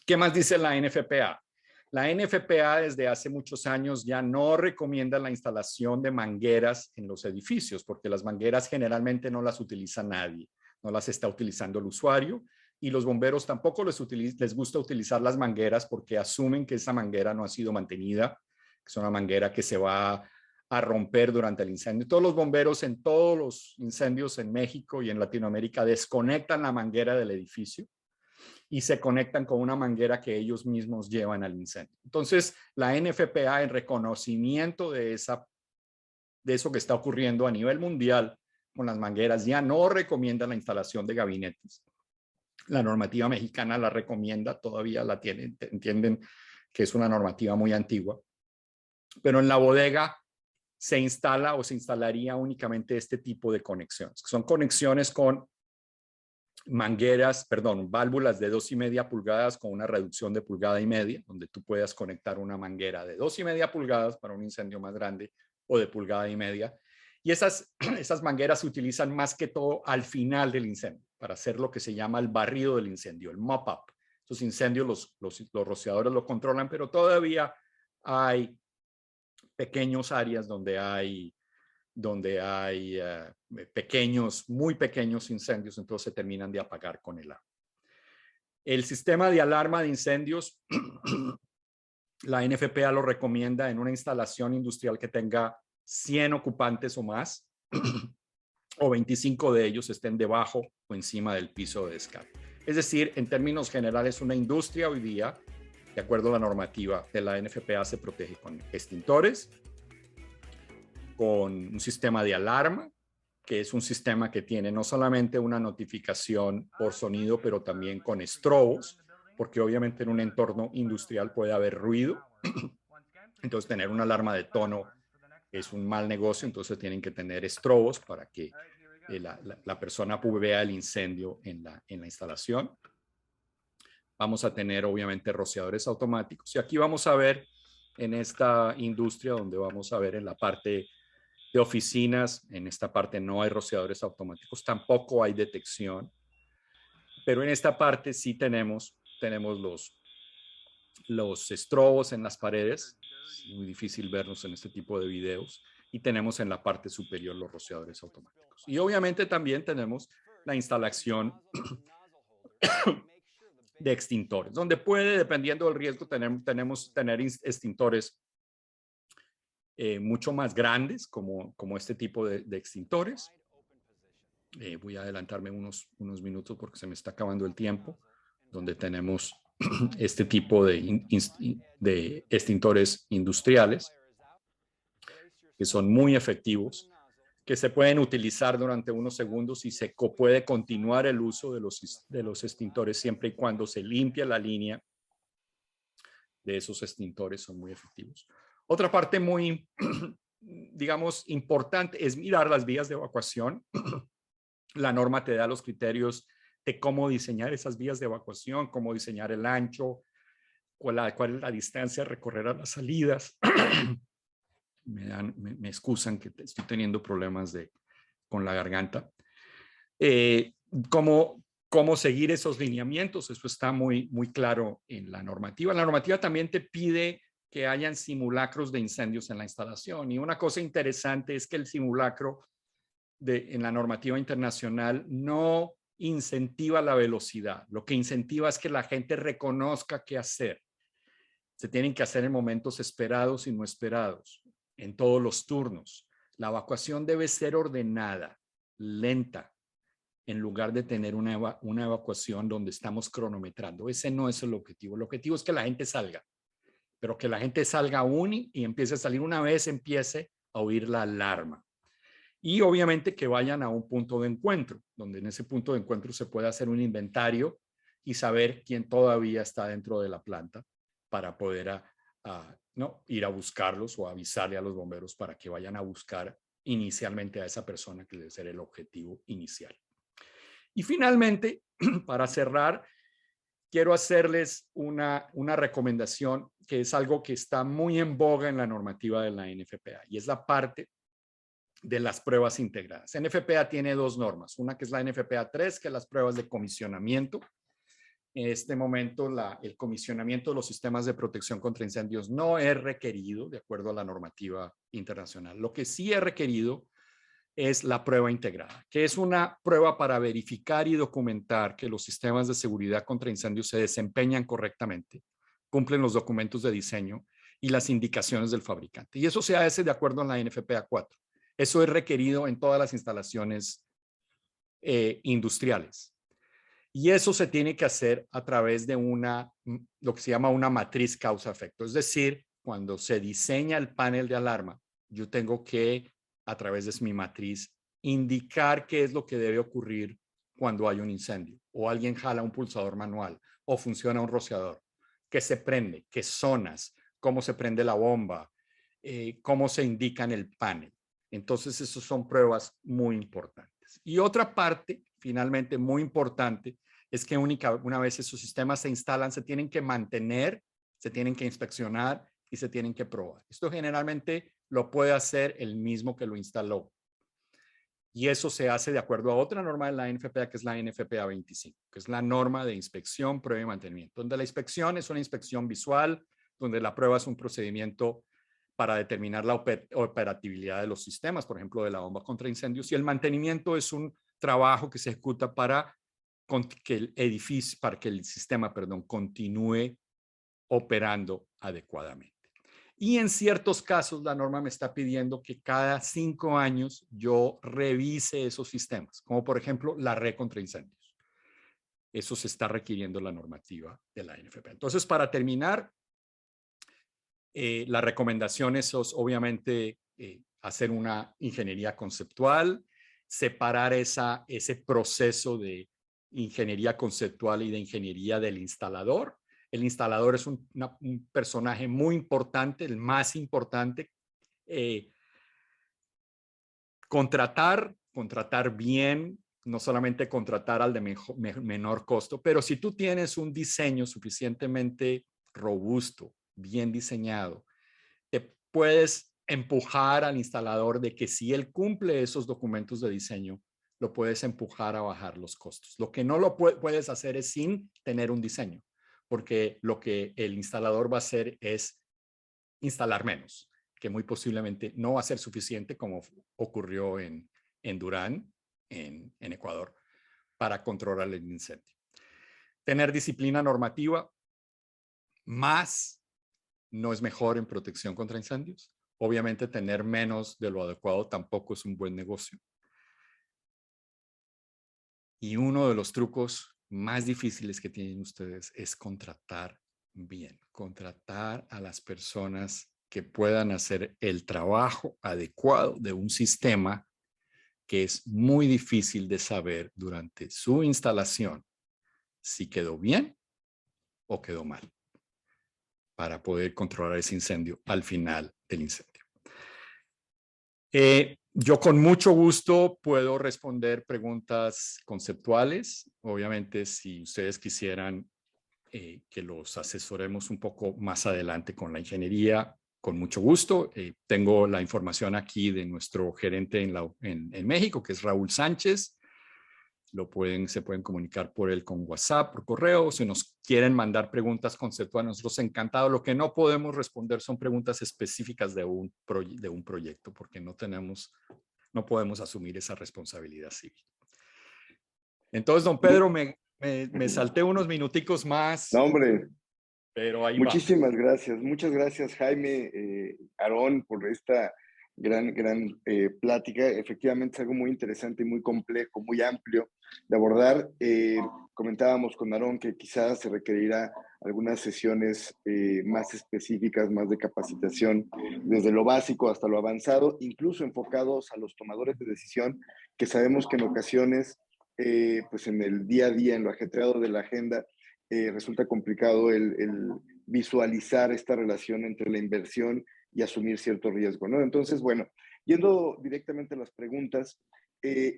¿Qué más dice la NFPA? La NFPA desde hace muchos años ya no recomienda la instalación de mangueras en los edificios, porque las mangueras generalmente no las utiliza nadie, no las está utilizando el usuario, y los bomberos tampoco les gusta utilizar las mangueras porque asumen que esa manguera no ha sido mantenida, que es una manguera que se va a romper durante el incendio. Todos los bomberos en todos los incendios en México y en Latinoamérica desconectan la manguera del edificio y se conectan con una manguera que ellos mismos llevan al incendio. Entonces, la NFPA, en reconocimiento de eso que está ocurriendo a nivel mundial con las mangueras, ya no recomienda la instalación de gabinetes. La normativa mexicana la recomienda, todavía la tienen, entienden que es una normativa muy antigua, pero en la bodega se instala o se instalaría únicamente este tipo de conexiones, que son conexiones con válvulas de 2,5 pulgadas con una reducción de 1,5 pulgadas, donde tú puedas conectar una manguera de 2,5 pulgadas para un incendio más grande o de 1,5 pulgadas. Y esas mangueras se utilizan más que todo al final del incendio, para hacer lo que se llama el barrido del incendio, el mop-up. Esos incendios los rociadores lo controlan, pero todavía hay pequeños áreas donde hay muy pequeños incendios, entonces se terminan de apagar con el agua. El sistema de alarma de incendios, la NFPA lo recomienda en una instalación industrial que tenga 100 ocupantes o más, o 25 de ellos estén debajo o encima del piso de descarga. Es decir, en términos generales, una industria hoy día, de acuerdo a la normativa de la NFPA, se protege con extintores, con un sistema de alarma, que es un sistema que tiene no solamente una notificación por sonido, pero también con estrobos, porque obviamente en un entorno industrial puede haber ruido. Entonces, tener una alarma de tono es un mal negocio, entonces tienen que tener estrobos para que la persona vea el incendio en la instalación. Vamos a tener obviamente rociadores automáticos. Y aquí vamos a ver en esta industria, donde vamos a ver en la parte de oficinas, en esta parte no hay rociadores automáticos, tampoco hay detección, pero en esta parte sí tenemos los estrobos en las paredes. Es muy difícil vernos en este tipo de videos. Y tenemos en la parte superior los rociadores automáticos. Y obviamente también tenemos la instalación de extintores, donde puede, dependiendo del riesgo, tener extintores mucho más grandes, como este tipo de extintores. Voy a adelantarme unos minutos porque se me está acabando el tiempo, donde tenemos este tipo de extintores industriales, que son muy efectivos, que se pueden utilizar durante unos segundos y se puede continuar el uso de los extintores siempre y cuando se limpia la línea de esos extintores. Son muy efectivos. Otra parte muy, digamos, importante es mirar las vías de evacuación. La norma te da los criterios de cómo diseñar esas vías de evacuación, cómo diseñar el ancho, cuál es la distancia a recorrer a las salidas. Me excusan que estoy teniendo problemas con la garganta. Cómo seguir esos lineamientos, eso está muy claro en la normativa. La normativa también te pide que hayan simulacros de incendios en la instalación. Y una cosa interesante es que el simulacro en la normativa internacional no incentiva la velocidad. Lo que incentiva es que la gente reconozca qué hacer. Se tienen que hacer en momentos esperados y no esperados, en todos los turnos. La evacuación debe ser ordenada, lenta, en lugar de tener una evacuación donde estamos cronometrando. Ese no es el objetivo. El objetivo es que la gente salga, pero que la gente salga aún y empiece a salir una vez empiece a oír la alarma. Y obviamente que vayan a un punto de encuentro, donde en ese punto de encuentro se puede hacer un inventario y saber quién todavía está dentro de la planta para poder ir a buscarlos o avisarle a los bomberos para que vayan a buscar inicialmente a esa persona, que debe ser el objetivo inicial. Y finalmente, para cerrar, quiero hacerles una recomendación que es algo que está muy en boga en la normativa de la NFPA, y es la parte de las pruebas integradas. NFPA tiene dos normas, una que es la NFPA 3, que es las pruebas de comisionamiento. En este momento, el comisionamiento de los sistemas de protección contra incendios no es requerido de acuerdo a la normativa internacional. Lo que sí es requerido es la prueba integrada, que es una prueba para verificar y documentar que los sistemas de seguridad contra incendios se desempeñan correctamente, cumplen los documentos de diseño y las indicaciones del fabricante. Y eso se hace de acuerdo a la NFPA 4. Eso es requerido en todas las instalaciones industriales. Y eso se tiene que hacer a través de lo que se llama una matriz causa-efecto. Es decir, cuando se diseña el panel de alarma, yo tengo que, a través de mi matriz, indicar qué es lo que debe ocurrir cuando hay un incendio, o alguien jala un pulsador manual, o funciona un rociador, qué se prende, qué zonas, cómo se prende la bomba, cómo se indica en el panel. Entonces, esas son pruebas muy importantes. Y otra parte, finalmente, muy importante, es que una vez esos sistemas se instalan, se tienen que mantener, se tienen que inspeccionar y se tienen que probar. Esto generalmente lo puede hacer el mismo que lo instaló. Y eso se hace de acuerdo a otra norma de la NFPA, que es la NFPA 25, que es la norma de inspección, prueba y mantenimiento, donde la inspección es una inspección visual, donde la prueba es un procedimiento para determinar la operatividad de los sistemas, por ejemplo, de la bomba contra incendios, y el mantenimiento es un trabajo que se ejecuta para que el sistema, continúe operando adecuadamente. Y en ciertos casos, la norma me está pidiendo que cada 5 años yo revise esos sistemas, como por ejemplo la red contra incendios. Eso se está requiriendo la normativa de la NFPA. Entonces, para terminar, la recomendación es obviamente hacer una ingeniería conceptual, separar ese proceso de ingeniería conceptual y de ingeniería del instalador. El instalador es un personaje muy importante, el más importante. Contratar bien, no solamente contratar al de menor costo, pero si tú tienes un diseño suficientemente robusto, bien diseñado, te puedes empujar al instalador de que si él cumple esos documentos de diseño, lo puedes empujar a bajar los costos. Lo que no lo puedes hacer es sin tener un diseño, porque lo que el instalador va a hacer es instalar menos, que muy posiblemente no va a ser suficiente, como ocurrió en Durán, en Ecuador, para controlar el incendio. Tener disciplina normativa más no es mejor en protección contra incendios. Obviamente, tener menos de lo adecuado tampoco es un buen negocio. Y uno de los trucos más difíciles que tienen ustedes es contratar bien, contratar a las personas que puedan hacer el trabajo adecuado de un sistema que es muy difícil de saber durante su instalación si quedó bien o quedó mal, para poder controlar ese incendio al final del incendio. Yo con mucho gusto puedo responder preguntas conceptuales. Obviamente, si ustedes quisieran que los asesoremos un poco más adelante con la ingeniería, con mucho gusto. Tengo la información aquí de nuestro gerente en México, que es Raúl Sánchez. Se pueden comunicar por él con WhatsApp, por correo. Si nos quieren mandar preguntas conceptuales, nosotros encantados. Lo que no podemos responder son preguntas específicas de un proyecto, porque no podemos asumir esa responsabilidad civil. Entonces, don Pedro, me salté unos minuticos más. No, hombre. Pero ahí muchísimas gracias. Muchas gracias, Jaime, Aarón, por esta gran plática. Efectivamente es algo muy interesante y muy complejo, muy amplio de abordar. Comentábamos con Aarón que quizás se requerirá algunas sesiones más específicas, más de capacitación, desde lo básico hasta lo avanzado, incluso enfocados a los tomadores de decisión, que sabemos que en ocasiones, pues en el día a día, en lo ajetreado de la agenda, resulta complicado el visualizar esta relación entre la inversión y asumir cierto riesgo, ¿no? Entonces, bueno, yendo directamente a las preguntas,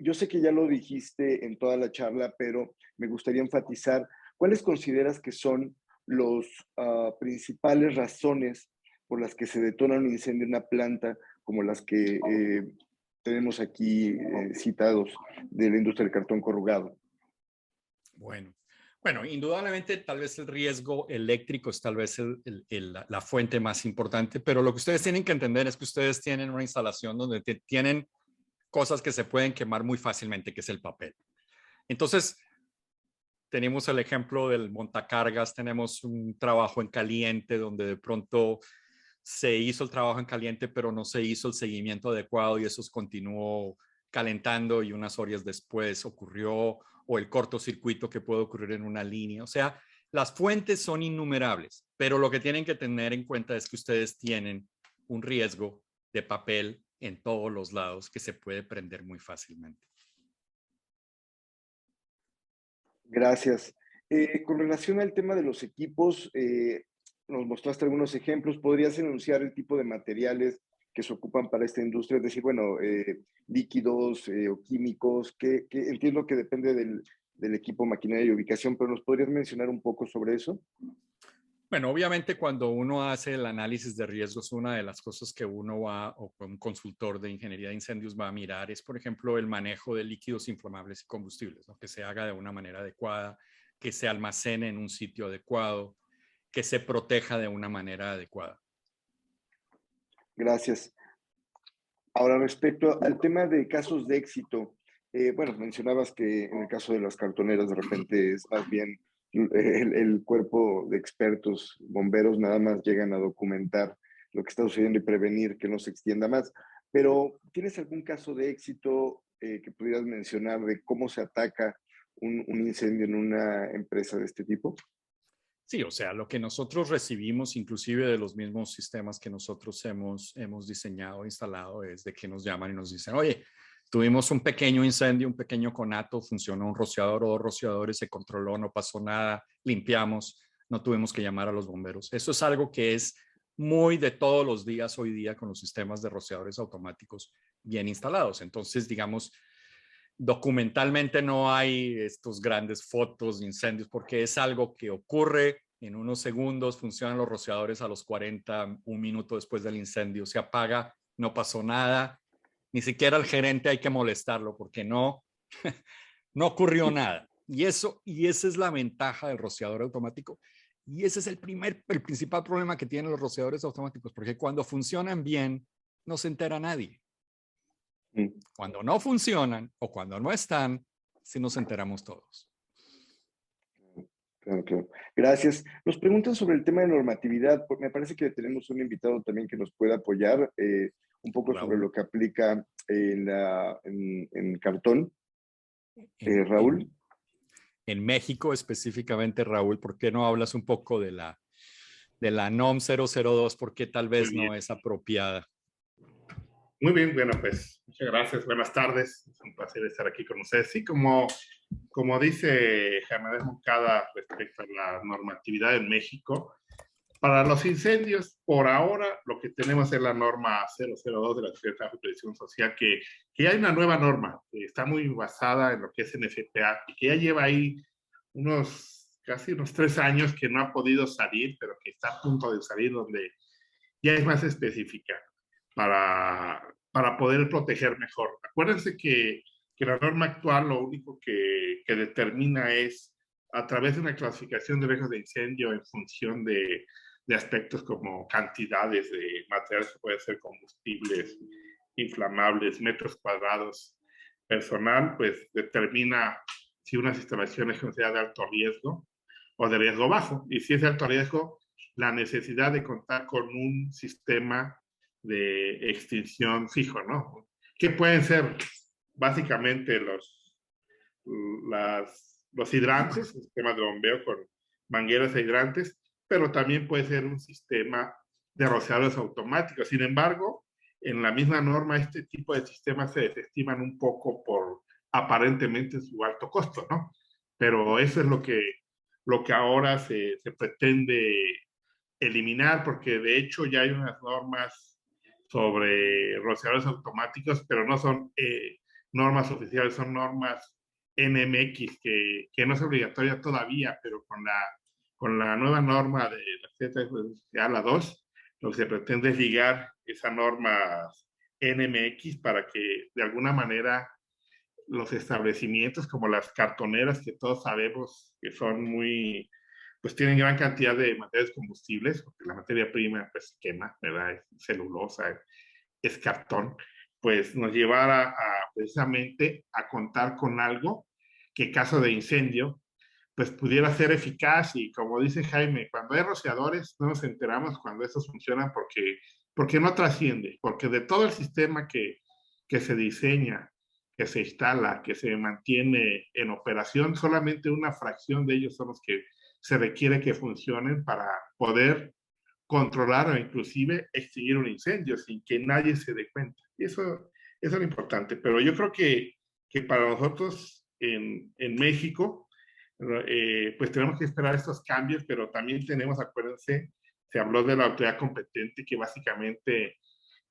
yo sé que ya lo dijiste en toda la charla, pero me gustaría enfatizar, ¿cuáles consideras que son los principales razones por las que se detona un incendio en una planta, como las que tenemos aquí citados de la industria del cartón corrugado? Bueno, indudablemente tal vez el riesgo eléctrico es tal vez la fuente más importante, pero lo que ustedes tienen que entender es que ustedes tienen una instalación donde tienen cosas que se pueden quemar muy fácilmente, que es el papel. Entonces, tenemos el ejemplo del montacargas, tenemos un trabajo en caliente donde de pronto se hizo el trabajo en caliente, pero no se hizo el seguimiento adecuado y eso continuó calentando y unas horas después ocurrió, o el cortocircuito que puede ocurrir en una línea. O sea, las fuentes son innumerables, pero lo que tienen que tener en cuenta es que ustedes tienen un riesgo de papel en todos los lados que se puede prender muy fácilmente. Gracias. Con relación al tema de los equipos, nos mostraste algunos ejemplos. ¿Podrías enunciar el tipo de materiales que se ocupan para esta industria? Es decir, bueno, líquidos o químicos, que entiendo que depende del equipo, maquinaria y ubicación, pero ¿nos podrías mencionar un poco sobre eso? Bueno, obviamente cuando uno hace el análisis de riesgos, una de las cosas que uno va, o un consultor de ingeniería de incendios va a mirar es, por ejemplo, el manejo de líquidos inflamables y combustibles, ¿no? Que se haga de una manera adecuada, que se almacene en un sitio adecuado, que se proteja de una manera adecuada. Gracias. Ahora, respecto al tema de casos de éxito, bueno, mencionabas que en el caso de las cartoneras de repente es más bien el cuerpo de expertos, bomberos, nada más llegan a documentar lo que está sucediendo y prevenir que no se extienda más. Pero, ¿tienes algún caso de éxito que pudieras mencionar de cómo se ataca un incendio en una empresa de este tipo? Sí, o sea, lo que nosotros recibimos, inclusive de los mismos sistemas que nosotros hemos diseñado, instalado, es de que nos llaman y nos dicen, oye, tuvimos un pequeño incendio, un pequeño conato, funcionó un rociador o dos rociadores, se controló, no pasó nada, limpiamos, no tuvimos que llamar a los bomberos. Eso es algo que es muy de todos los días hoy día con los sistemas de rociadores automáticos bien instalados. Entonces, digamos, documentalmente no hay estos grandes fotos de incendios porque es algo que ocurre en unos segundos, funcionan los rociadores a los 40, un minuto después del incendio, se apaga, no pasó nada, ni siquiera al gerente hay que molestarlo porque no ocurrió nada. Y esa es la ventaja del rociador automático. Y ese es el principal problema que tienen los rociadores automáticos, porque cuando funcionan bien, no se entera nadie. Cuando no funcionan o cuando no están, sí nos enteramos todos. Claro, claro. Gracias. Nos preguntan sobre el tema de normatividad. Me parece que tenemos un invitado también que nos puede apoyar un poco Raúl. sobre lo que aplica en cartón. Raúl. En México específicamente, Raúl, ¿por qué no hablas un poco de la NOM 002? ¿Por qué tal vez no es apropiada? Muy bien, bueno, pues muchas gracias, buenas tardes, es un placer estar aquí con ustedes. Sí, como dice Jaime Moncada respecto a la normatividad en México, para los incendios, por ahora lo que tenemos es la norma 002 de la Secretaría de Protección Social, que hay una nueva norma, que está muy basada en lo que es NFPA, y que ya lleva ahí casi unos 3 años que no ha podido salir, pero que está a punto de salir, donde ya es más específica para poder proteger mejor. Acuérdense que la norma actual lo único que determina es a través de una clasificación de riesgos de incendio en función de aspectos como cantidades de materiales que pueden ser combustibles, inflamables, metros cuadrados, personal, pues determina si unas instalaciones son de alto riesgo o de riesgo bajo. Y si es de alto riesgo, la necesidad de contar con un sistema de extinción fijo, ¿no? Que pueden ser básicamente los hidrantes, sistemas de bombeo con mangueras e hidrantes, pero también puede ser un sistema de rociadores automáticos. Sin embargo, en la misma norma, este tipo de sistemas se desestiman un poco por aparentemente su alto costo, ¿no? Pero eso es lo que ahora se pretende eliminar, porque de hecho ya hay unas normas sobre rociadores automáticos, pero no son normas oficiales, son normas NMX, que no es obligatoria todavía, pero con la nueva norma de la 2, lo que se pretende es ligar esa norma NMX para que de alguna manera los establecimientos como las cartoneras, que todos sabemos que son muy, pues tienen gran cantidad de materiales combustibles, porque la materia prima pues quema, ¿verdad? Es celulosa, es cartón, pues nos llevara precisamente a contar con algo que en caso de incendio, pues pudiera ser eficaz. Y como dice Jaime, cuando hay rociadores no nos enteramos cuando estos funcionan porque no trasciende, porque de todo el sistema que se diseña que se instala, que se mantiene en operación, solamente una fracción de ellos son los que se requiere que funcionen para poder controlar o inclusive extinguir un incendio sin que nadie se dé cuenta. Eso es lo importante. Pero yo creo que para nosotros en México, pues tenemos que esperar estos cambios, pero también tenemos, acuérdense, se habló de la autoridad competente que básicamente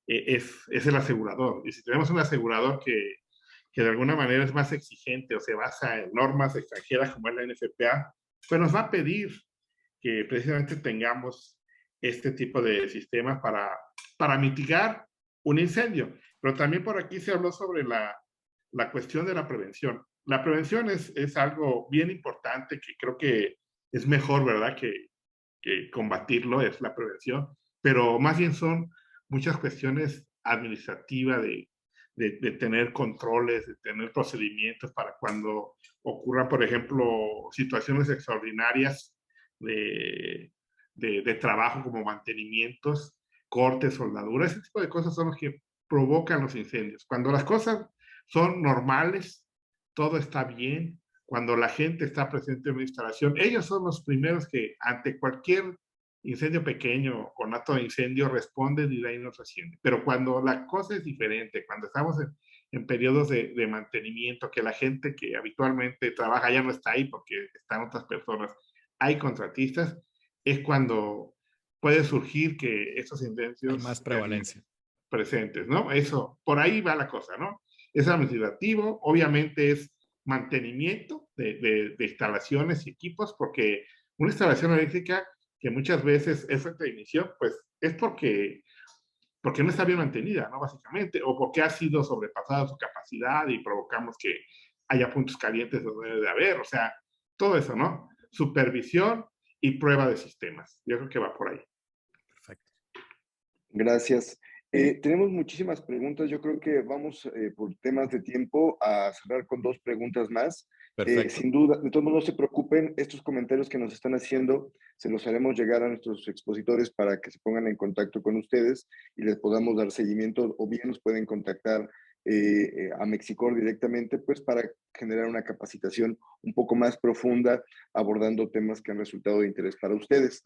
es el asegurador. Y si tenemos un asegurador que de alguna manera es más exigente o se basa en normas extranjeras como es la NFPA, pues nos va a pedir que precisamente tengamos este tipo de sistemas para mitigar un incendio. Pero también por aquí se habló sobre la cuestión de la prevención. La prevención es algo bien importante que creo que es mejor, ¿verdad?, que combatirlo, es la prevención, pero más bien son muchas cuestiones administrativas de tener controles, de tener procedimientos para cuando ocurran, por ejemplo, situaciones extraordinarias de trabajo como mantenimientos, cortes, soldaduras, ese tipo de cosas son los que provocan los incendios. Cuando las cosas son normales, todo está bien, cuando la gente está presente en una instalación, ellos son los primeros que ante cualquier incendio pequeño o conato de incendio responden y de ahí nos ascienden. Pero cuando la cosa es diferente, cuando estamos en periodos de mantenimiento, que la gente que habitualmente trabaja ya no está ahí porque están otras personas, hay contratistas, es cuando puede surgir que estos incendios Hay más prevalencia. presentes, ¿no? Eso, por ahí va la cosa, ¿no? Es administrativo, obviamente es mantenimiento de instalaciones y equipos, porque una instalación eléctrica que muchas veces es fuente de ignición, pues es porque no está bien mantenida, ¿no? Básicamente, o porque ha sido sobrepasada su capacidad y provocamos que haya puntos calientes donde debe de haber, o sea, todo eso, ¿no? Supervisión y prueba de sistemas. Yo creo que va por ahí. Perfecto. Gracias. Tenemos muchísimas preguntas. Yo creo que vamos por temas de tiempo a cerrar con 2 preguntas más. Sin duda, de todos modos, no se preocupen, estos comentarios que nos están haciendo se los haremos llegar a nuestros expositores para que se pongan en contacto con ustedes y les podamos dar seguimiento, o bien nos pueden contactar a Mexicor directamente, pues para generar una capacitación un poco más profunda abordando temas que han resultado de interés para ustedes.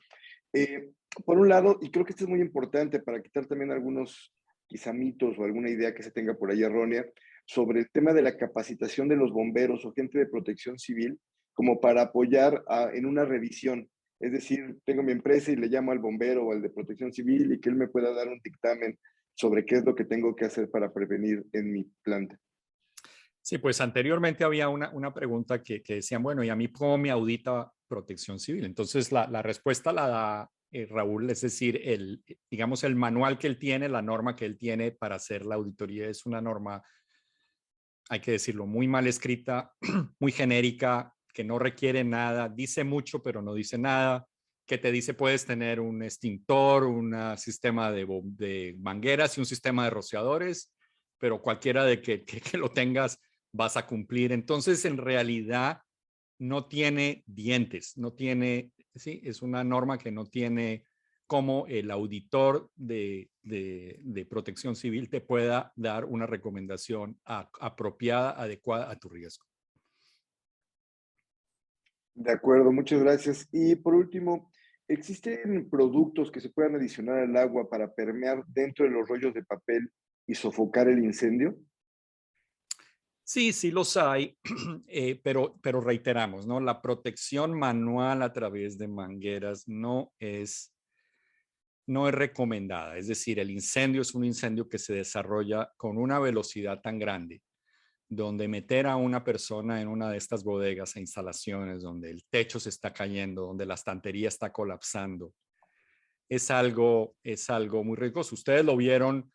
Por un lado, y creo que esto es muy importante para quitar también algunos quizá mitos o alguna idea que se tenga por ahí errónea sobre el tema de la capacitación de los bomberos o gente de protección civil como para apoyar en una revisión. Es decir, tengo mi empresa y le llamo al bombero o al de protección civil y que él me pueda dar un dictamen sobre qué es lo que tengo que hacer para prevenir en mi planta. Sí, pues anteriormente había una pregunta que decían, bueno, ¿y a mí cómo me audita protección civil? Entonces la respuesta la da Raúl, es decir, digamos el manual que él tiene, la norma que él tiene para hacer la auditoría es una norma, hay que decirlo, muy mal escrita, muy genérica, que no requiere nada, dice mucho pero no dice nada, que te dice puedes tener un extintor, un sistema de mangueras y un sistema de rociadores, pero cualquiera de que lo tengas vas a cumplir. Entonces, en realidad, no tiene dientes, no tiene, sí, es una norma que no tiene como el auditor de protección civil te pueda dar una recomendación apropiada, adecuada a tu riesgo. De acuerdo, muchas gracias. Y por último, ¿existen productos que se puedan adicionar al agua para permear dentro de los rollos de papel y sofocar el incendio? Sí, sí los hay, pero reiteramos, ¿no? La protección manual a través de mangueras no es recomendada. Es decir, el incendio es un incendio que se desarrolla con una velocidad tan grande, donde meter a una persona en una de estas bodegas e instalaciones donde el techo se está cayendo, donde la estantería está colapsando, es algo muy riesgoso. Ustedes lo vieron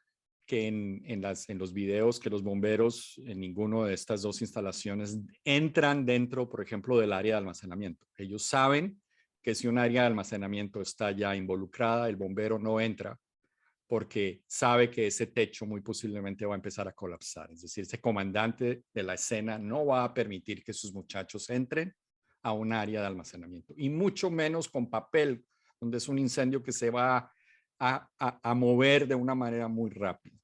que en los videos que los bomberos en ninguna de estas 2 instalaciones entran dentro, por ejemplo, del área de almacenamiento. Ellos saben que si un área de almacenamiento está ya involucrada, el bombero no entra porque sabe que ese techo muy posiblemente va a empezar a colapsar. Es decir, ese comandante de la escena no va a permitir que sus muchachos entren a un área de almacenamiento, y mucho menos con papel, donde es un incendio que se va a mover de una manera muy rápida.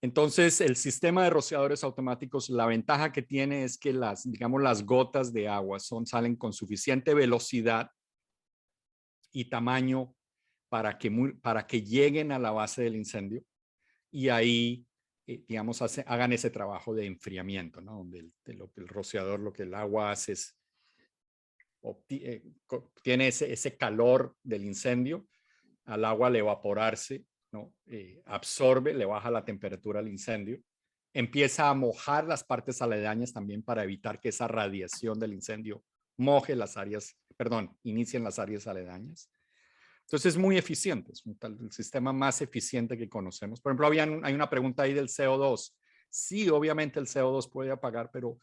Entonces, el sistema de rociadores automáticos, la ventaja que tiene es que digamos, las gotas de agua salen con suficiente velocidad y tamaño para que lleguen a la base del incendio y ahí, digamos, hagan ese trabajo de enfriamiento, ¿no? Donde el rociador, lo que el agua hace es obtiene ese calor del incendio, al agua al evaporarse, ¿no? Absorbe, le baja la temperatura al incendio, empieza a mojar las partes aledañas también para evitar que esa radiación del incendio inicien las áreas aledañas. Entonces es muy eficiente, es el sistema más eficiente que conocemos. Por ejemplo, hay una pregunta ahí del CO2. Sí, obviamente el CO2 puede apagar, pero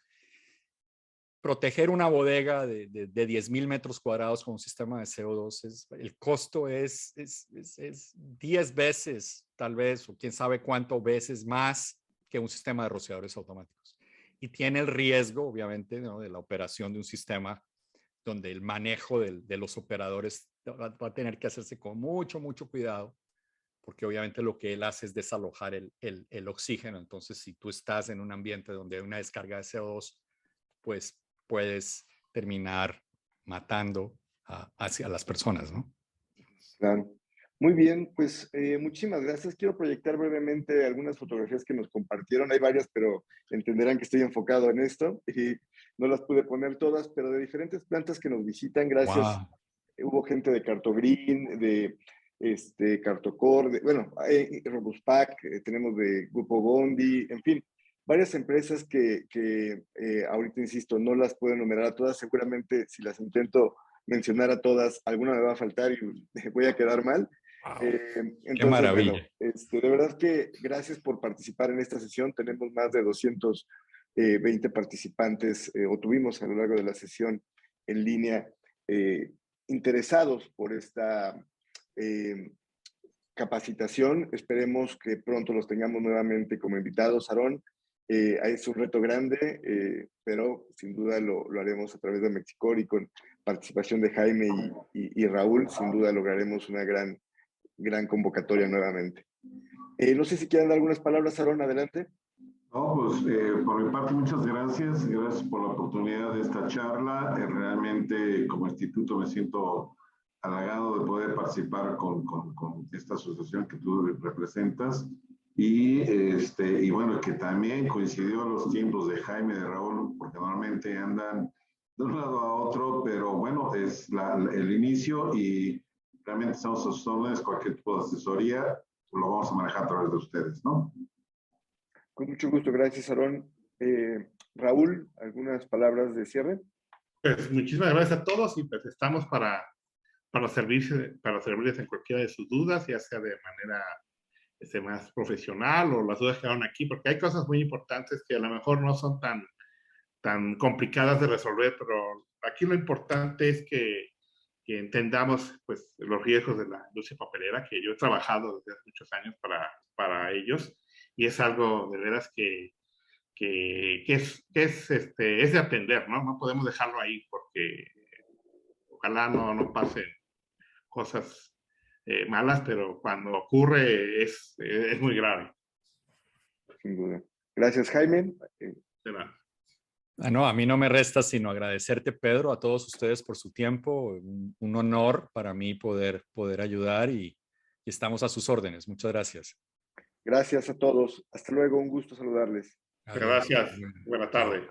proteger una bodega de 10,000 metros cuadrados con un sistema de CO2, el costo es 10 veces, tal vez, o quién sabe cuánto veces más que un sistema de rociadores automáticos. Y tiene el riesgo, obviamente, ¿no? De la operación de un sistema donde el manejo de los operadores va a tener que hacerse con mucho, mucho cuidado, porque obviamente lo que él hace es desalojar el oxígeno. Entonces, si tú estás en un ambiente donde hay una descarga de CO2, pues puedes terminar matando hacia las personas, ¿no? Claro. Muy bien, pues muchísimas gracias. Quiero proyectar brevemente algunas fotografías que nos compartieron. Hay varias, pero entenderán que estoy enfocado en esto y no las pude poner todas, pero de diferentes plantas que nos visitan. Gracias. Wow. Hubo gente de Cartogreen, de Cartocor, Robuspac, tenemos de Grupo Gondi, en fin, varias empresas que ahorita, insisto, no las puedo enumerar a todas. Seguramente si las intento mencionar a todas, alguna me va a faltar y voy a quedar mal. Wow. Entonces, qué maravilla. Bueno, de verdad que gracias por participar en esta sesión. Tenemos más de 220 participantes, o tuvimos a lo largo de la sesión en línea, interesados por esta capacitación. Esperemos que pronto los tengamos nuevamente como invitados, Aarón. Es un reto grande, pero sin duda lo haremos a través de Mexicor y con participación de Jaime y Raúl. Sin duda lograremos una gran convocatoria nuevamente. No sé si quieren dar algunas palabras, Aarón, adelante. No, pues por mi parte muchas gracias. Gracias por la oportunidad de esta charla. Realmente como instituto me siento halagado de poder participar con esta asociación que tú representas. Y bueno, que también coincidió los tiempos de Jaime y de Raúl, porque normalmente andan de un lado a otro, pero bueno, es el inicio y realmente estamos a sus órdenes. Cualquier tipo de asesoría lo vamos a manejar a través de ustedes, ¿no? Con mucho gusto, gracias, Aarón. Raúl, ¿algunas palabras de cierre? Pues muchísimas gracias a todos y pues estamos para servirles en cualquiera de sus dudas, ya sea de manera más profesional o las dudas que hagan aquí, porque hay cosas muy importantes que a lo mejor no son tan complicadas de resolver, pero aquí lo importante es que entendamos pues los riesgos de la industria papelera, que yo he trabajado desde hace muchos años para ellos, y es algo de veras que es de atender, ¿no? No podemos dejarlo ahí porque ojalá no pasen cosas malas, pero cuando ocurre es muy grave. Sin duda. Gracias, Jaime. No, a mí no me resta sino agradecerte, Pedro, a todos ustedes por su tiempo. Un honor para mí poder ayudar y estamos a sus órdenes. Muchas gracias. Gracias a todos. Hasta luego. Un gusto saludarles. Gracias. Buenas tardes.